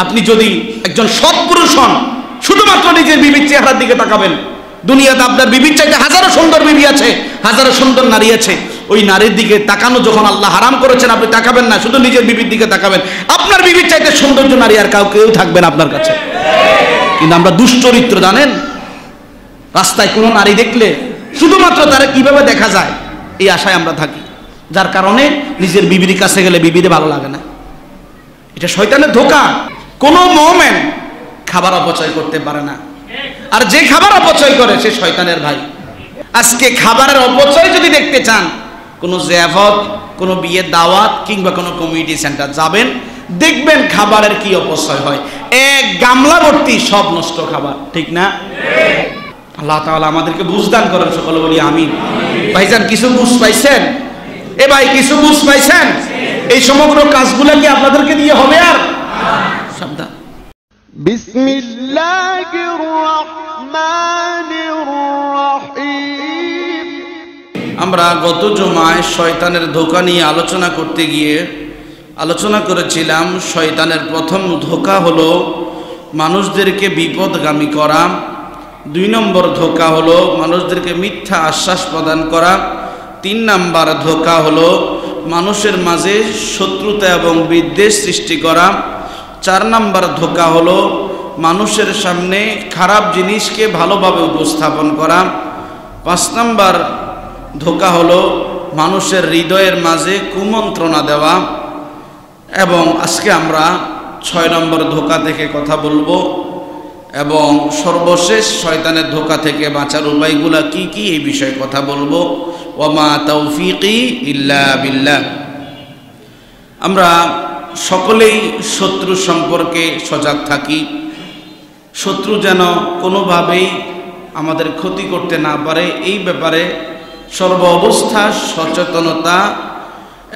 আপনি যদি একজন সৎ পুরুষ হন, শুধুমাত্র নিজের বিবির চেহারার দিকে তাকাবেন। দুনিয়াতে আপনার বিবির চাইতে হাজারো সুন্দর বিবি আছে, হাজারো সুন্দর নারী আছে। ওই নারীর দিকে তাকানো যখন আল্লাহ হারাম করেছেন, আপনি তাকাবেন না, শুধু নিজের বিবির দিকে তাকাবেন। আপনার বিবির চাইতে সৌন্দর্য নারী আর কেউ থাকবে না আপনার কাছে। কিন্তু আমরা দুশ্চরিত্র, জানেন, রাস্তায় কোনো নারী দেখলে শুধুমাত্র তারা কিভাবে দেখা যায় এই আশায় আমরা থাকি, যার কারণে নিজের বিবির কাছে গেলে বিবিরে ভালো লাগে না। এটা শয়তানের ধোঁকা। কোনো মুমিন খাবার অপচয় করতে পারে না, আর যে খাবার অপচয় করে সে শয়তানের ভাই। আজকে খাবারের অপচয় যদি দেখতে চান, কোনো জিয়াফত, কোনো বিয়ের দাওয়াত কিংবা কোনো কমিউনিটি সেন্টার যাবেন, দেখবেন খাবারের কি অপচয় হয়। এক গামলা ভর্তি সব নষ্ট খাবার, ঠিক না? আল্লাহ তাআলা আমাদেরকে বুঝদান করেন, সকলে বলি আমিন। ভাইজান, কিছু বুঝ পাইছেন? এ ভাই, কিছু বুঝ পাইছেন? এই সমগ্র কাজগুলো কি আপনাদেরকে দিয়ে হবে? আর সাবধান। বিসমিল্লাহির রহমানির রহিম। আমরা গত জুমায় শয়তানের ধোঁকা নিয়ে আলোচনা করতে গিয়ে আলোচনা করেছিলাম, শয়তানের প্রথম ধোঁকা হলো মানুষদেরকে বিপদগামী করা। 2 নম্বর ধোঁকা হলো মানুষদেরকে মিথ্যা আশ্বাস প্রদান করা। 3 নম্বর ধোঁকা হলো মানুষের মাঝে শত্রুতা এবং বিদ্বেষ সৃষ্টি করা। 4 নম্বর ধোঁকা হলো মানুষের সামনে খারাপ জিনিসকে ভালোভাবে উপস্থাপন করা। 5 নম্বর ধোঁকা হলো মানুষের হৃদয়ের মাঝে কুমন্ত্রণা দেওয়া। এবং আজকে আমরা 6 নম্বর ধোঁকা থেকে কথা বলবো, এবং সর্বশেষ শয়তানের ধোঁকা থেকে বাঁচার উপায়গুলা কি কি এই বিষয়ে কথা বলবো। ওয়ামা তাওফিকি ইল্লা বিল্লাহ। আমরা সকলেই শত্রু সম্পর্কে সজাগ থাকি। শত্রু যেন কোনোভাবেই আমাদের ক্ষতি করতে না পারে, এই ব্যাপারে সর্ব অবস্থা সচেতনতা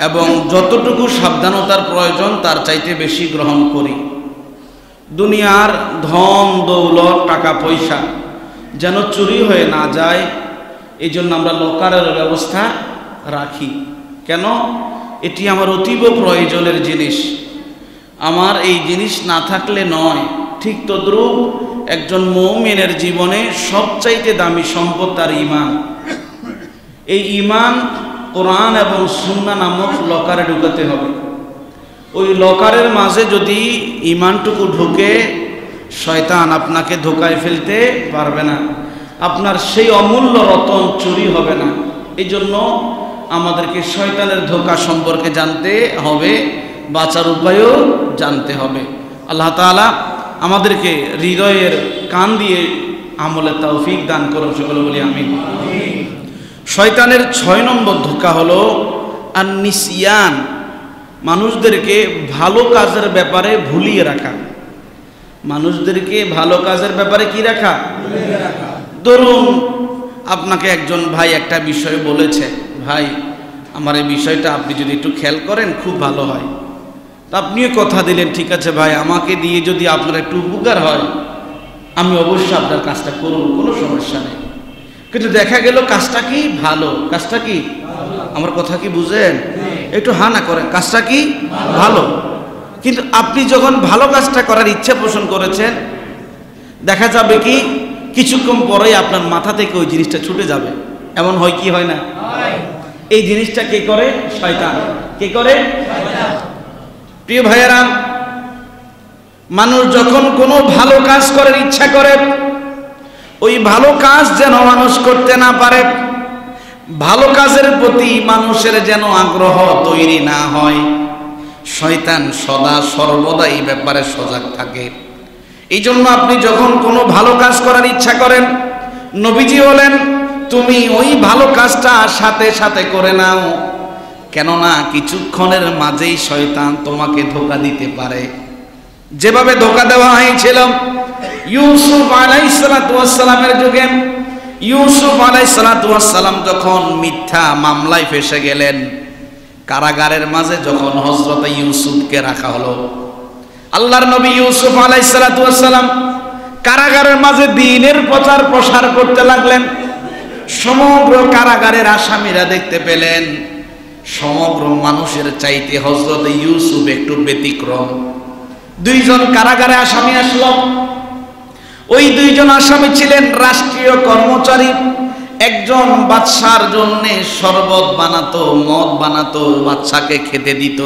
এবং যতটুকু সাবধানতার প্রয়োজন তার চাইতে বেশি গ্রহণ করি। দুনিয়ার ধন দৌলত টাকা পয়সা যেন চুরি হয়ে না যায়, এই জন্য আমরা লকারের ব্যবস্থা রাখি। কেন? এটি আমার অতীব প্রয়োজনের জিনিস, আমার এই জিনিস না থাকলে নয়। ঠিক তদ্রূপ একজন মুমিনের জীবনে সবচাইতে দামি সম্পদ তার ঈমান। এই ঈমান কোরআন এবং সুন্নাহ নামক লকারে ঢুকাতে হবে। ওই লকারের মাঝে যদি ঈমানটুকু ঢুকে, শয়তান আপনাকে ধোঁকায় ফেলতে পারবে না, আপনার সেই অমূল্য রতন চুরি হবে না। এই জন্য আমাদেরকে শয়তানের ধোঁকা সম্পর্কে জানতে হবে, বাঁচার উপায়ও জানতে হবে। আল্লাহ তাআলা আমাদেরকে হৃদয়ের কান দিয়ে আমলের তৌফিক দান করুন, সকলে বলি আমিন। শয়তানের 6 নম্বর ধোঁকা হলো আন-নিসিয়ান, মানুষদেরকে ভালো কাজের ব্যাপারে ভুলিয়ে রাখা। মানুষদেরকে ভালো কাজের ব্যাপারে কি রাখা? ধরুন আপনাকে একজন ভাই একটা বিষয় বলেছে, ভাই আমার এই বিষয়টা আপনি যদি একটু খেয়াল করেন খুব ভালো হয়। তা আপনিও কথা দিলেন, ঠিক আছে ভাই, আমাকে দিয়ে যদি আপনার একটু উপকার হয় আমি অবশ্যই আপনার কাজটা করব, কোনো সমস্যা নেই। কিন্তু দেখা গেল কাজটা কি ভালো, কাজটা কি আমার কথা কি বুঝেন? একটু হা না করেন, কাজটা কি ভালো। কিন্তু আপনি যখন ভালো কাজটা করার ইচ্ছা পোষণ করেছেন, দেখা যাবে কি কিছুক্ষণ পরেই আপনার মাথা থেকে ওই জিনিসটা ছুটে যাবে। এমন হয় কি হয় না? এই জিনিসটা কে করে? শয়তান। কে করে? প্রিয় ভাইয়েরা, মানুষ যখন কোনো ভালো কাজ করার ইচ্ছা করে, ওই ভালো কাজ যেন মানুষ করতে না পারে, ভালো কাজের প্রতি মানুষের যেন আগ্রহ তৈরি না হয়, শয়তান সদা সর্বদা এই ব্যাপারে সজাগ থাকে। এই জন্য আপনি যখন কোনো ভালো কাজ করার ইচ্ছা করেন, নবীজি বলেন তুমি ওই ভালো কাজটা সাথে সাথে করে নাও, কেননা কিছুক্ষণের মাঝেই শয়তান তোমাকে ধোঁকা দিতে পারে। যেভাবে ধোঁকা দেওয়া হয়েছিল ইউসুফ আলাইহিস সালাতু ওয়াস সালামের যুগে। ইউসুফ আলাইহিস সালাতু ওয়াস সালাম যখন মিথ্যা মামলায় ফেসে গেলেন, কারাগারের মাঝে যখন হযরত ইউসুফকে রাখা হলো, আল্লাহর নবী ইউসুফ আলাইহিস সালাতু ওয়াস সালাম কারাগারের মাঝে দ্বীনের প্রচার প্রসার করতে লাগলেন। সমগ্র কারাগারের আসামিরা দেখতে পেলেন সমগ্র মানুষের চাইতে হযরত ইউসুফ একটু ব্যতিক্রম। দুইজন কারাগারে আসামি আসলো। ওই দুইজন আসামি ছিলেন রাষ্ট্রীয় কর্মচারী। একজন বাদশার জন্য শরবত বানাতো, মদ বানাতো, বাদশাকে খেতে দিত।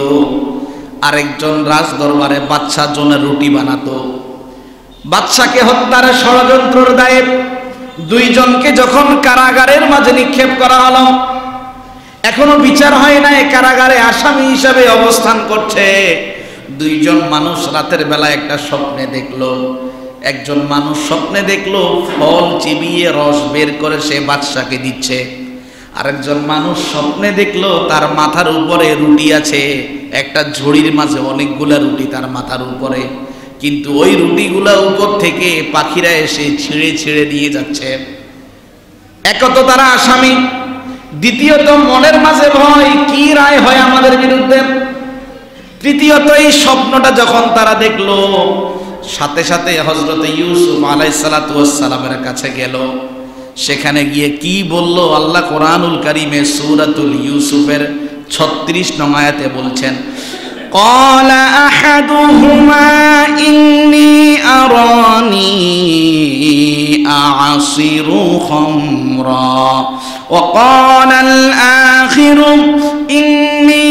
আরেকজন রাজ দরবারে বাদশার জন্য রুটি বানাতো। বাদশাকে হত্যার ষড়যন্ত্রের দায়ে দুইজনকে যখন কারাগারের মাঝে নিক্ষেপ করা হলো, এখনো বিচার হয় নাই, কারাগারে আসামি হিসাবে অবস্থান করছে। দুইজন মানুষ রাতের বেলা একটা স্বপ্নে দেখলো। একজন মানুষ স্বপ্নে দেখলো ফল চিবিয়ে রস বের করে সে বাদশাকে দিচ্ছে। আরেকজন মানুষ স্বপ্নে দেখলো তার মাথার উপরে রুটি আছে, একটা ঝুড়ির মাঝে অনেকগুলা রুটি তার মাথার উপরে, কিন্তু ওই রুটিগুলা উপর থেকে পাখিরা এসে ছিঁড়ে ছিঁড়ে দিয়ে যাচ্ছে। একত তারা আসামি, দ্বিতীয়ত মনের মাঝে ভয়, কি রায় হয় আমাদের বিরুদ্ধে। তৃতীয়ত এই স্বপ্নটা যখন তারা দেখলো, সাথে সাথে হযরত ইউসুফ আলাইহিস সালাতু ওয়াস সালামের কাছে গেল। সেখানে গিয়ে কি বলল আল্লাহ কোরআনুল কারীমে সূরাতুল ইউসুফের 36 নং আয়াতে বলছেন, قال أحدهما إني أراني أعصر خمرا وقال الآخر إني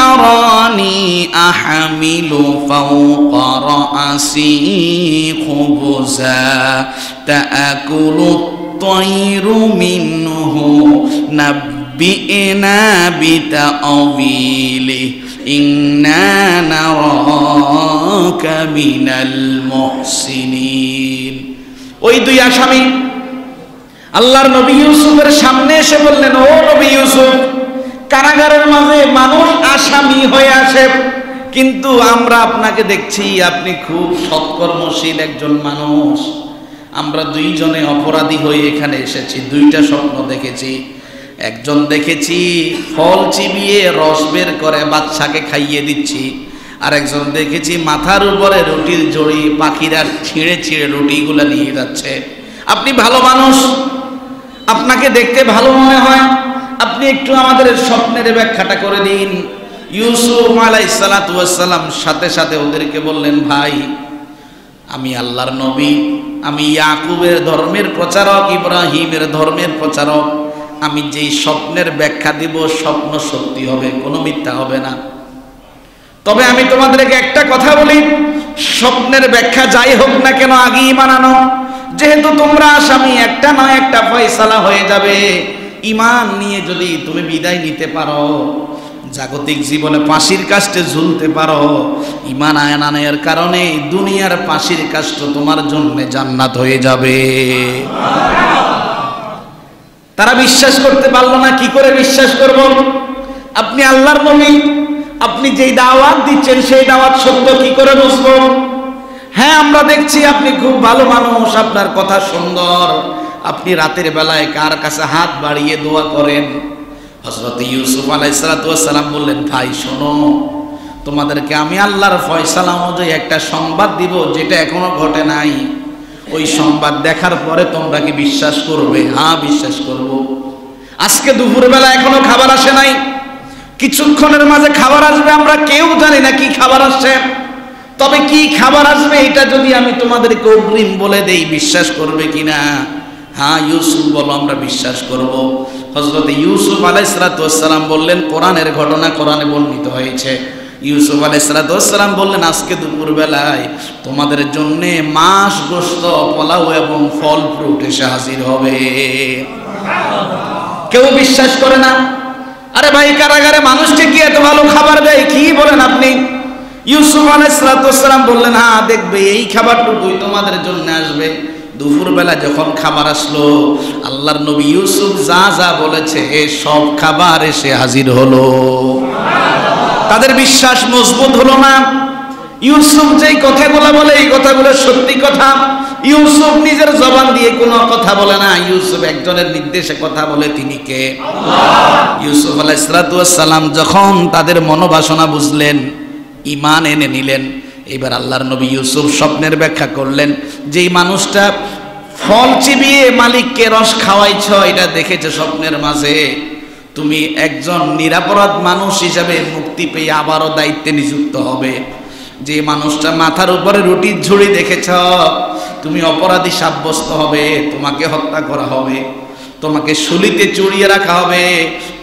أراني أحمل فوق رأسي خبزا تأكل الطير منه نبئنا بتأويله إنا نراك من المحسنين। ওই দুই আসামি আল্লাহর নবী ইউসুফের সামনে এসে বললেন, ও নবী ইউসুফ, কারাগারের মাঝে মানুষ আসামি হয়ে আসে, কিন্তু আমরা আপনাকে দেখছি আপনি খুব সৎকর্মশীল একজন মানুষ। আমরা দুইজনে অপরাধী হয়ে এখানে এসেছি। দুইটা স্বপ্ন দেখেছি। একজন দেখেছি ফল চিবিয়ে রস বের করে বাদশাকে খাইয়ে দিচ্ছি, আর একজন দেখেছি মাথার উপরে রুটির জড়ি, পাখিরা ছিঁড়ে ছিঁড়ে রুটিগুলো নিয়ে যাচ্ছে। আপনি ভালো মানুষ, আপনাকে দেখতে ভালো মনে হয়, আপনি একটু আমাদের স্বপ্নের ব্যাখ্যাটা করে দিন। ইউসুফ আলাইহিস সালাতু ওয়াস সালাম সাথে সাথে ওদেরকে বললেন, ভাই, আমি আল্লাহর নবী, আমি ইয়াকুবের ধর্মের প্রচারক, ইব্রাহিমের ধর্মের প্রচারক। আমি যেই স্বপ্নের ব্যাখ্যা দিব স্বপ্ন সত্যি হবে, কোনো মিথ্যা হবে না। তবে আমি তোমাদেরকে একটা কথা বলি, স্বপ্নের ব্যাখ্যা যাই হোক না কেন আগে ঈমান আনো। যেহেতু তোমরা আসামি, একটা নয় একটা ফয়সালা হয়ে যাবে। ঈমান নিয়ে যদি তুমি বিদায় নিতে পারো, জাগতিক জীবনে ফাঁসির কাষ্টে ঝুলতে পারো, ঈমান আনানোর কারণে দুনিয়ার ফাঁসির কাষ্ট তোমার জন্য জান্নাত হয়ে যাবে। তারা বিশ্বাস করতে পারলো না। কি করে বিশ্বাস করব? আপনি আল্লাহর নবী, আপনি যেই দাওয়াত দিচ্ছেন সেই দাওয়াত সত্য, কি করে বুঝবো? হ্যাঁ, আমরা দেখছি আপনি খুব ভালো মানুষ, আপনার কথা সুন্দর, আপনি রাতের বেলায় কার কাছে হাত বাড়িয়ে দোয়া করেন। হযরত ইউসুফ আলাইহিস সালাতু ওয়াস সালাম বললেন, ভাই শোনো, তোমাদেরকে আমি আল্লাহর ফয়সালা অনুযায়ী একটা সংবাদ দিব যেটা এখনো ঘটে নাই। ওই সংবাদ দেখার পরে তোমরা কি বিশ্বাস করবে? হ্যাঁ, বিশ্বাস করব। আজকে দুপুরবেলা এখনো খাবার আসে নাই, কিছুক্ষণের মাঝে খাবার আসবে, আমরা কেউ জানি না কি খাবার আসছে। তবে কি খাবার আসবে এটা যদি আমি তোমাদেরকে অগ্রিম বলে দেই, বিশ্বাস করবে কিনা? হ্যাঁ ইউসুফ বলো, আমরা বিশ্বাস করব। হযরত ইউসুফ আলাইহিস সালাতু ওয়াস সালাম বললেন, কোরআনের ঘটনা কোরআনে বর্ণিত হয়েছে। ইউসুফ আলাইহিস সালাতু ওয়াস সালাম বললেন, আজকে দুপুরবেলায় তোমাদের জন্য মাছ, গোশত, পোলাও এবং ফল ফ্রুট এসে হাজির হবে। কেউ বিশ্বাস করে না। আরে ভাই, কারাগারে মানুষকে কি এত ভালো খাবার দেয়? কি বলেন আপনি? ইউসুফ আলাইহিস সালাতু ওয়াস সালাম বললেন, হ্যাঁ দেখবে, এই খাবারটুকুই তোমাদের জন্য আসবে। দুপুরবেলা যখন খাবার আসলো, আল্লাহর নবী ইউসুফ যা যা বলেছে সব খাবার এসে হাজির হলো। তাদের বিশ্বাস মজবুত হলো না। ইউসুফ যেই কথাগুলো বলে এই কথাগুলো সত্যি কথা। ইউসুফ নিজের জবান দিয়ে কোনো কথা বলে না, ইউসুফ একজনের নির্দেশে কথা বলে। তিনি কে? আল্লাহ। ইউসুফ আলাইহিস সালাতু ওয়াস সালাম যখন তাদের মনোবাসনা বুঝলেন, ঈমান এনে নিলেন, এবার আল্লাহর নবী ইউসুফ স্বপ্নের ব্যাখ্যা করলেন। যেই মানুষটা ফল চিবিয়ে মালিককে রস খাওয়াইছ, এটা দেখেছে স্বপ্নের মাঝে, তুমি একজন নিরাপরাধ মানুষ হিসাবে মুক্তি পেয়ে আবারও দায়িত্বে নিযুক্ত হবে। যে মানুষটা মাথার উপরে রুটির ঝুড়ি দেখেছ, তুমি অপরাধী সাব্যস্ত হবে, তোমাকে হত্যা করা হবে, তোমাকে শুলিতে চড়িয়ে রাখা হবে,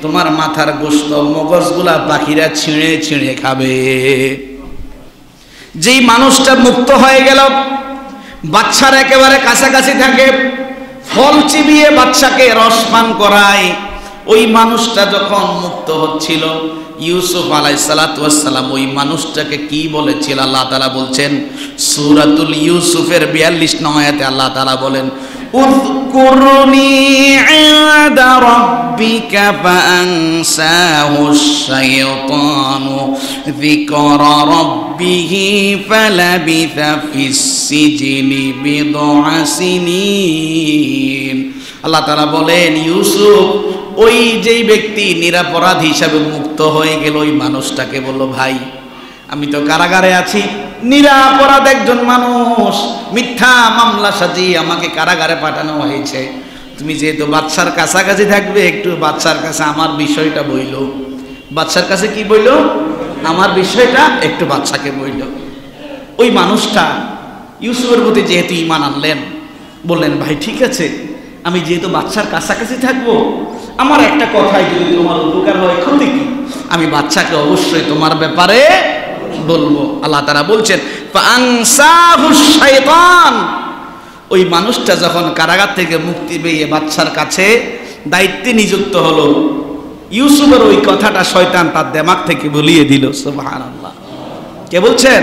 তোমার মাথার গোশত মগজগুলা পাখিরা ছিঁড়ে ছিঁড়ে খাবে। যেই মানুষটা মুক্ত হয়ে গেল, বাচ্চার একেবারে কাছাকাছি থাকে, ফল চিবিয়ে বাচ্চাকে রস পান করায়, ওই মানুষটা যখন মুক্ত হচ্ছিল, ইউসুফ আলাইহিসসালাতু ওয়াসসালাম ওই মানুষটাকে কি বলেছিল? আল্লাহ তাআলা বলছেন সূরাতুল ইউসুফের 42 নং আয়াতে আল্লাহ তাআলা বলেন, উযকুরনি ইনদা রাব্বিকা ফাআনসাহুশ শাইতানু যিকরা রাব্বিহি ফালাবিথা ফিস সিজনি বিদআ সিনিন। আল্লাহ তাআলা বলেন, ইউসুফ ওই যেই ব্যক্তি নিরপরাধ হিসাবে মুক্ত হয়ে গেল, ওই মানুষটাকে বলল, ভাই আমি তো কারাগারে আছি, নিরপরাধ একজন মানুষ, মিথ্যা মামলা সাজিয়ে আমাকে কারাগারে পাঠানো হয়েছে, তুমি যেহেতু বাদশার কাছাকাছি থাকবে, একটু বাদশার কাছে আমার বিষয়টা বইল। বাদশার কাছে কি বইল? আমার বিষয়টা একটু বাদশাকে বইল। ওই মানুষটা ইউসুফের প্রতি যেহেতু ঈমান আনলেন, বললেন, ভাই ঠিক আছে, আমি যেহেতু বাচ্চার কাছাকাছি থাকবো, আমার একটা কথাই যদি তোমার উপকার হয়, ক্ষতি কি? আমি বাচ্চাকে অবশ্যই তোমার ব্যাপারে বলবো। আল্লাহ তাআলা বলছেন, ফাআনসাহুশ শাইতান। ওই মানুষটা যখন কারাগার থেকে মুক্তি পেয়ে বাচ্চার কাছে দায়িত্বে নিযুক্ত হলো, ইউসুফের ওই কথাটা শয়তান তার দিমাগ থেকে ভুলিয়ে দিল। সুবহানাল্লাহ। কে বলছেন?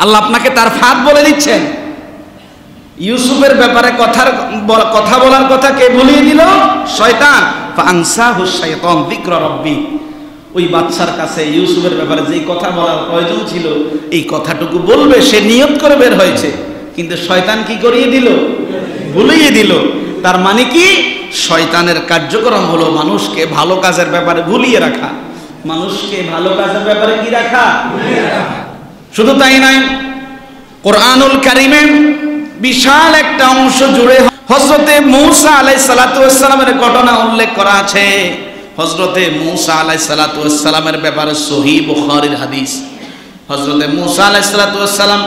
আল্লাহ আপনাকে তার ফাঁদ বলে দিচ্ছেন। ইউসুফের ব্যাপারে কথা বলার কথা কে ভুলিয়ে দিল? শয়তান। ফাআনসাহুশ শাইতান যিকরা রাব্বি। ওই বাচ্চার কাছে ইউসুফের ব্যাপারে যেই কথা বলার প্রয়োজন ছিল, এই কথাটুকু বলবে, সে নিয়ত করে বের হয়েছে, কিন্তু শয়তান কি করিয়ে দিল? ভুলিয়ে দিল। তার মানে কি? শয়তানের কার্যক্রম হলো মানুষকে ভালো কাজের ব্যাপারে ভুলিয়ে রাখা। মানুষকে ভালো কাজের ব্যাপারে কি রাখা? শুধু তাই নয়, কোরআনুল কারীমে বিশাল একটা অংশ জুড়ে হযরতে মূসা আলাইহিস সালাতু ওয়াস সালামের ঘটনা উল্লেখ করা আছে। হযরতে মূসা আলাইহিস সালাতু ওয়াস সালামের ব্যাপারে সহিহ বুখারীর হাদিস। হযরতে মূসা আলাইহিস সালাতু ওয়াস সালাম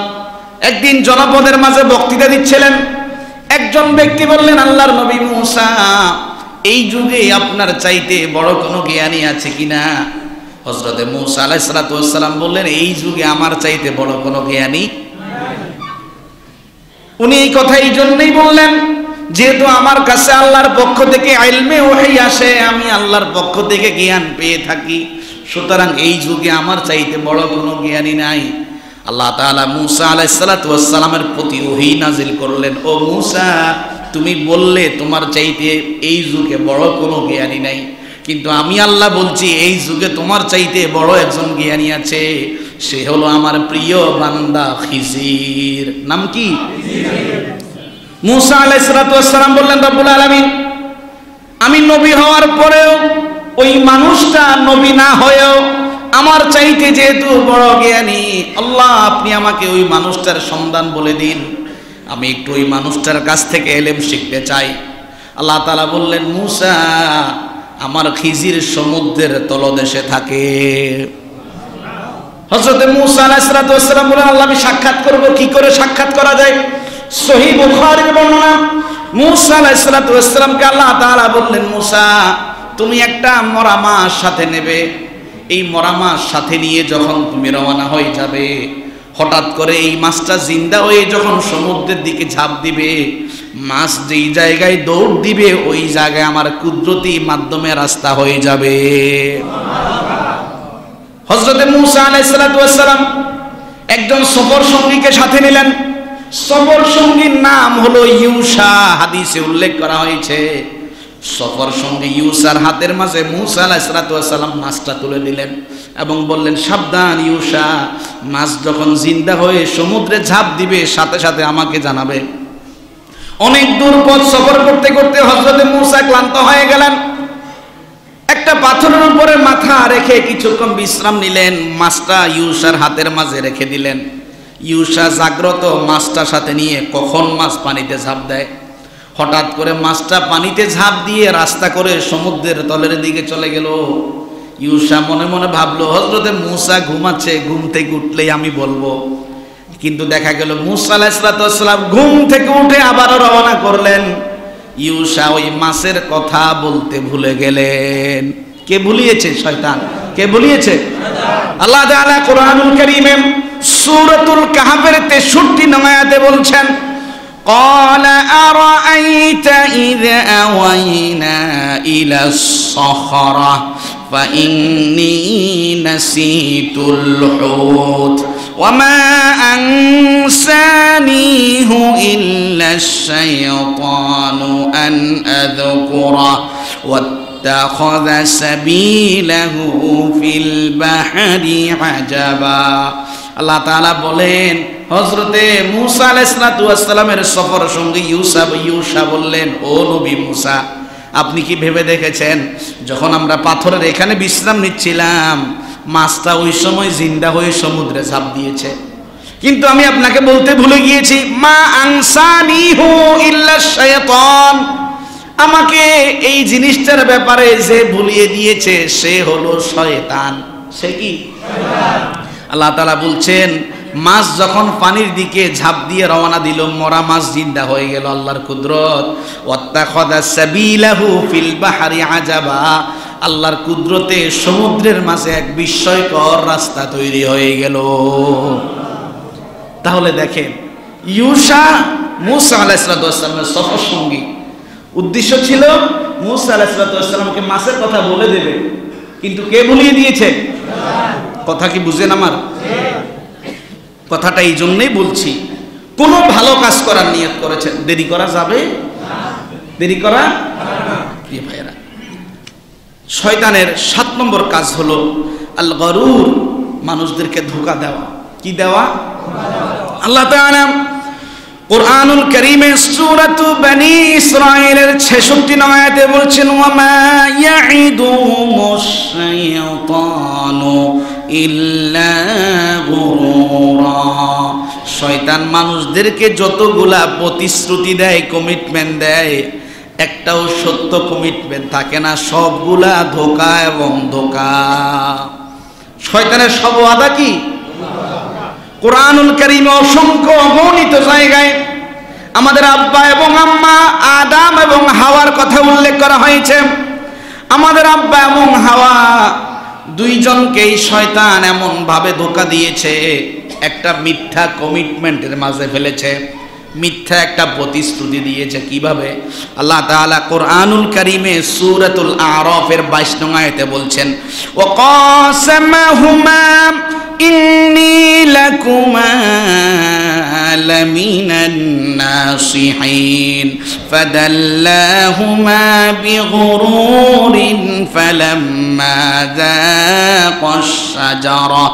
একদিন জনপদের মাঝে বক্তৃতা দিচ্ছিলেন। একজন ব্যক্তি বললেন, আল্লাহর নবী মূসা, এই যুগে আপনার চাইতে বড় কোনো জ্ঞানী আছে কিনা? হযরতে মূসা আলাইহিস সালাতু ওয়াস সালাম বললেন, এই যুগে আমার চাইতে বড় কোনো জ্ঞানী। উনি এই কথা এই জন্যই বললেন, যেহেতু আমার কাছে আল্লাহর পক্ষ থেকে ইলমে ওহী আসে, আমি আল্লাহর পক্ষ থেকে জ্ঞান পেয়ে থাকি, সুতরাং এই যুগে আমার চাইতে বড় কোনো জ্ঞানী নাই। আল্লাহ তাআলা মূসা আলাইহিস সালাতু ওয়াস সালামের প্রতি ওহী নাজিল করলেন, ও মূসা, তুমি বললে তোমার চাইতে এই যুগে বড় কোনো জ্ঞানী নাই, কিন্তু আমি আল্লাহ বলছি এই যুগে তোমার চাইতে বড় একজন জ্ঞানী আছে, সে হলো আমার প্রিয় বান্দা খিজির। নাম কি? মূসা আলাইহিস সালাতু ওয়াস সালাম বললেন, রব্বুল আলামিন, আমি নবী হওয়ার পরেও ওই মানুষটা নবী না হয়েও আমার চাইতে যেহেতু বড় জ্ঞানী, আল্লাহ আপনি আমাকে ওই মানুষটার সন্ধান বলে দিন, আমি একটু ওই মানুষটার কাছ থেকে ইলম শিখতে চাই। আল্লাহ তাআলা বললেন, মূসা, আমার খিজির সমুদ্রের তলদেশে থাকে। হযরত মূসা আলাইহিস সালাতু ওয়াস সালাম বলেন, আল্লাহ আমি সাক্ষাৎ করব। কি করে সাক্ষাৎ করা যায়? সহিহ বুখারীর বর্ণনা, মূসা আলাইহিস সালাতু ওয়াস সালামকে আল্লাহ তাআলা বললেন, মূসা, তুমি একটা মরা মাছ সাথে নেবে, এই মরা মাছ সাথে নিয়ে যখন তুমি রওনা হয়ে যাবে, হঠাৎ করে এই মাছটা জিন্দা হয়ে যখন সমুদ্রের দিকে ঝাঁপ দিবে, মাছ যেই জায়গায় দৌড় দিবে ওই জায়গায় আমার কুদরতি মাধ্যমে রাস্তা হয়ে যাবে। হযরত মূসা আলাইহিস সালাতু ওয়াস সালাম একজন সফর সঙ্গীকে সাথে নিলেন। সফর সঙ্গীর নাম হলো ইউশা। হাদিসে উল্লেখ করা হয়েছে, সফর সঙ্গী ইউশার হাতের মাঝে মূসা আলাইহিস সালাতু ওয়াস সালাম মাছটা তুলে দিলেন এবং বললেন, সাবধান ইউশা, মাছ যখন জিন্দা হয়ে সমুদ্রে ঝাঁপ দিবে সাথে সাথে আমাকে জানাবে। অনেক দূর পথ সফর করতে করতে হযরত মূসা ক্লান্ত হয়ে গেলেন। একটা পাথরের উপরে মাথা রেখে কিছুক্ষণ বিশ্রাম নিলেন, মাছটা ইউশার হাতের মাঝে রেখে দিলেন। ইউশা জাগ্রত, মাছটার সাথে নিয়ে কখন মাছ পানিতে ঝাঁপ দেয়। হঠাৎ করে মাছটা পানিতে ঝাঁপ দিয়ে রাস্তা করে সমুদ্রের তলের দিকে চলে গেল। ইউসা মনে মনে ভাবলো হযরতে মূসা ঘুমাচ্ছে, ঘুম থেকে উঠলেই আমি বলবো। কিন্তু দেখা গেল মূসা আলাইহিস সালাম ঘুম থেকে উঠে আবারও রওনা করলেন। ইউসা ওই মাছের কথা বলতে ভুলে গেলেন। কে ভুলিয়েছে? শয়তান। কে ভুলিয়েছে? আল্লাহ তাআলা কোরআনুল কারীমে সূরাতুল কাহফের 63 নং আয়াতে বলছেন, قال أرأيت إذا أوينا إلى الصخرة فإني نسيت الحوت وما أنسانيه إلا الشيطان أن أذكره واتخذ سبيله في البحر عجبا। আল্লাহ তাআলা বলেন, হযরতে মূসা আলাইহিস সালামের সফর সঙ্গী ইউসা বললেন, ও নবী মূসা, আপনি কি ভেবে দেখেছেন যখন আমরা পাথরের এখানে বিশ্রাম নিচ্ছিলাম মাছটা ওই সময় জিন্দা হয়ে সমুদ্রে ঝাঁপ দিয়েছে, কিন্তু আমি আপনাকে বলতে ভুলে গিয়েছি, মা আনসানিহু ইল্লা শাইতান, আমাকে এই জিনিসটার ব্যাপারে যে ভুলিয়ে দিয়েছে সে হলো শয়তান। সে কি? আল্লাহ তাআলা বলছেন, মাছ যখন পানির দিকে ঝাঁপ দিয়ে রওনা দিল, মরা মাছ জিন্দা হয়ে গেল। আল্লাহর কুদরত। ওয়াত্তাখাযা সাবিলাহু ফিল বাহরি আজাবা, আল্লাহর কুদরতে সমুদ্রের মাঝে এক বিস্ময়কর রাস্তা তৈরি হয়ে গেল। তাহলে দেখেন, ইউসা মূসা আলাইহিস সালামের সফর সঙ্গী, উদ্দেশ্য ছিল মূসা আলাইহিস সালামকে মাছের কথা বলে দেবে, কিন্তু কে ভুলিয়ে দিয়েছে? কথা কি বুঝেন আমার? কথাটা এই জন্যই বলছি, কোন ভালো কাজ করার নিয়ত করেছেন, দেরি করা যাবে? দেরি করা প্রিয় ভাইয়েরা, শয়তানের 7 নম্বর কাজ হলো আল গরুর, মানুষদেরকে ধোঁকা দেওয়া। কি দেওয়া? আল্লাহ তাআলা কুরআনুল কারীমে সূরাতু বনী ইসরাঈলের 66 নং আয়াতে বলছেন, ওয়া মা ইয়াইদুহুমুশ শাইতানু ইল্লা গুরুরা, শয়তান মানুষদেরকে যতগুলা প্রতিশ্রুতি দেয়, কমিটমেন্ট দেয়, একটাও সত্য কমিটমেন্ট থাকে না, সবগুলা ধোঁকা এবং ধোঁকা। শয়তানের সব ওয়াদা কি? কুরআনুল কারীমে অসংখ্য অগণিত জায়গায় আমাদের আব্বা এবং আম্মা আদম এবং হাওয়ার কথা উল্লেখ করা হয়েছে। আমাদের আব্বা এবং হাওয়া দুইজনকেই শয়তান এমন ভাবে ধোঁকা দিয়েছে, একটা মিথ্যা কমিটমেন্টের মাঝে ফেলেছে, মিথ্যা একটা প্রতিশ্রুতি দিয়েছে। কিভাবে? আল্লাহ তাআলা কুরআনুল কারীমে সূরাতুল আরাফের 22 নং আয়াতে বলছেন, ওয়া কাসামাহুমা ইন্নী লাকুমা লামিনান নাসিহিন ফাদাল্লাহুমা বিগুরুরিন ফালাম্মা যাকাশ শাজারা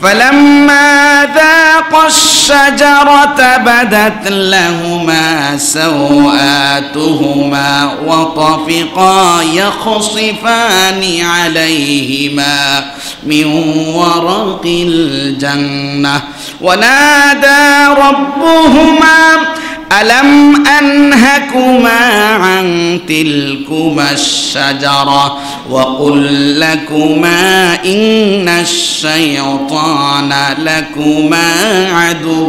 فلما ذاقا الشجرة بدت لهما سوآتهما وطفقا يخصفان عليهما من ورق الجنة ونادى ربهما ألم أنهكما عن تلكما الشجرة وقل لكما إن الشيطان لكما عدو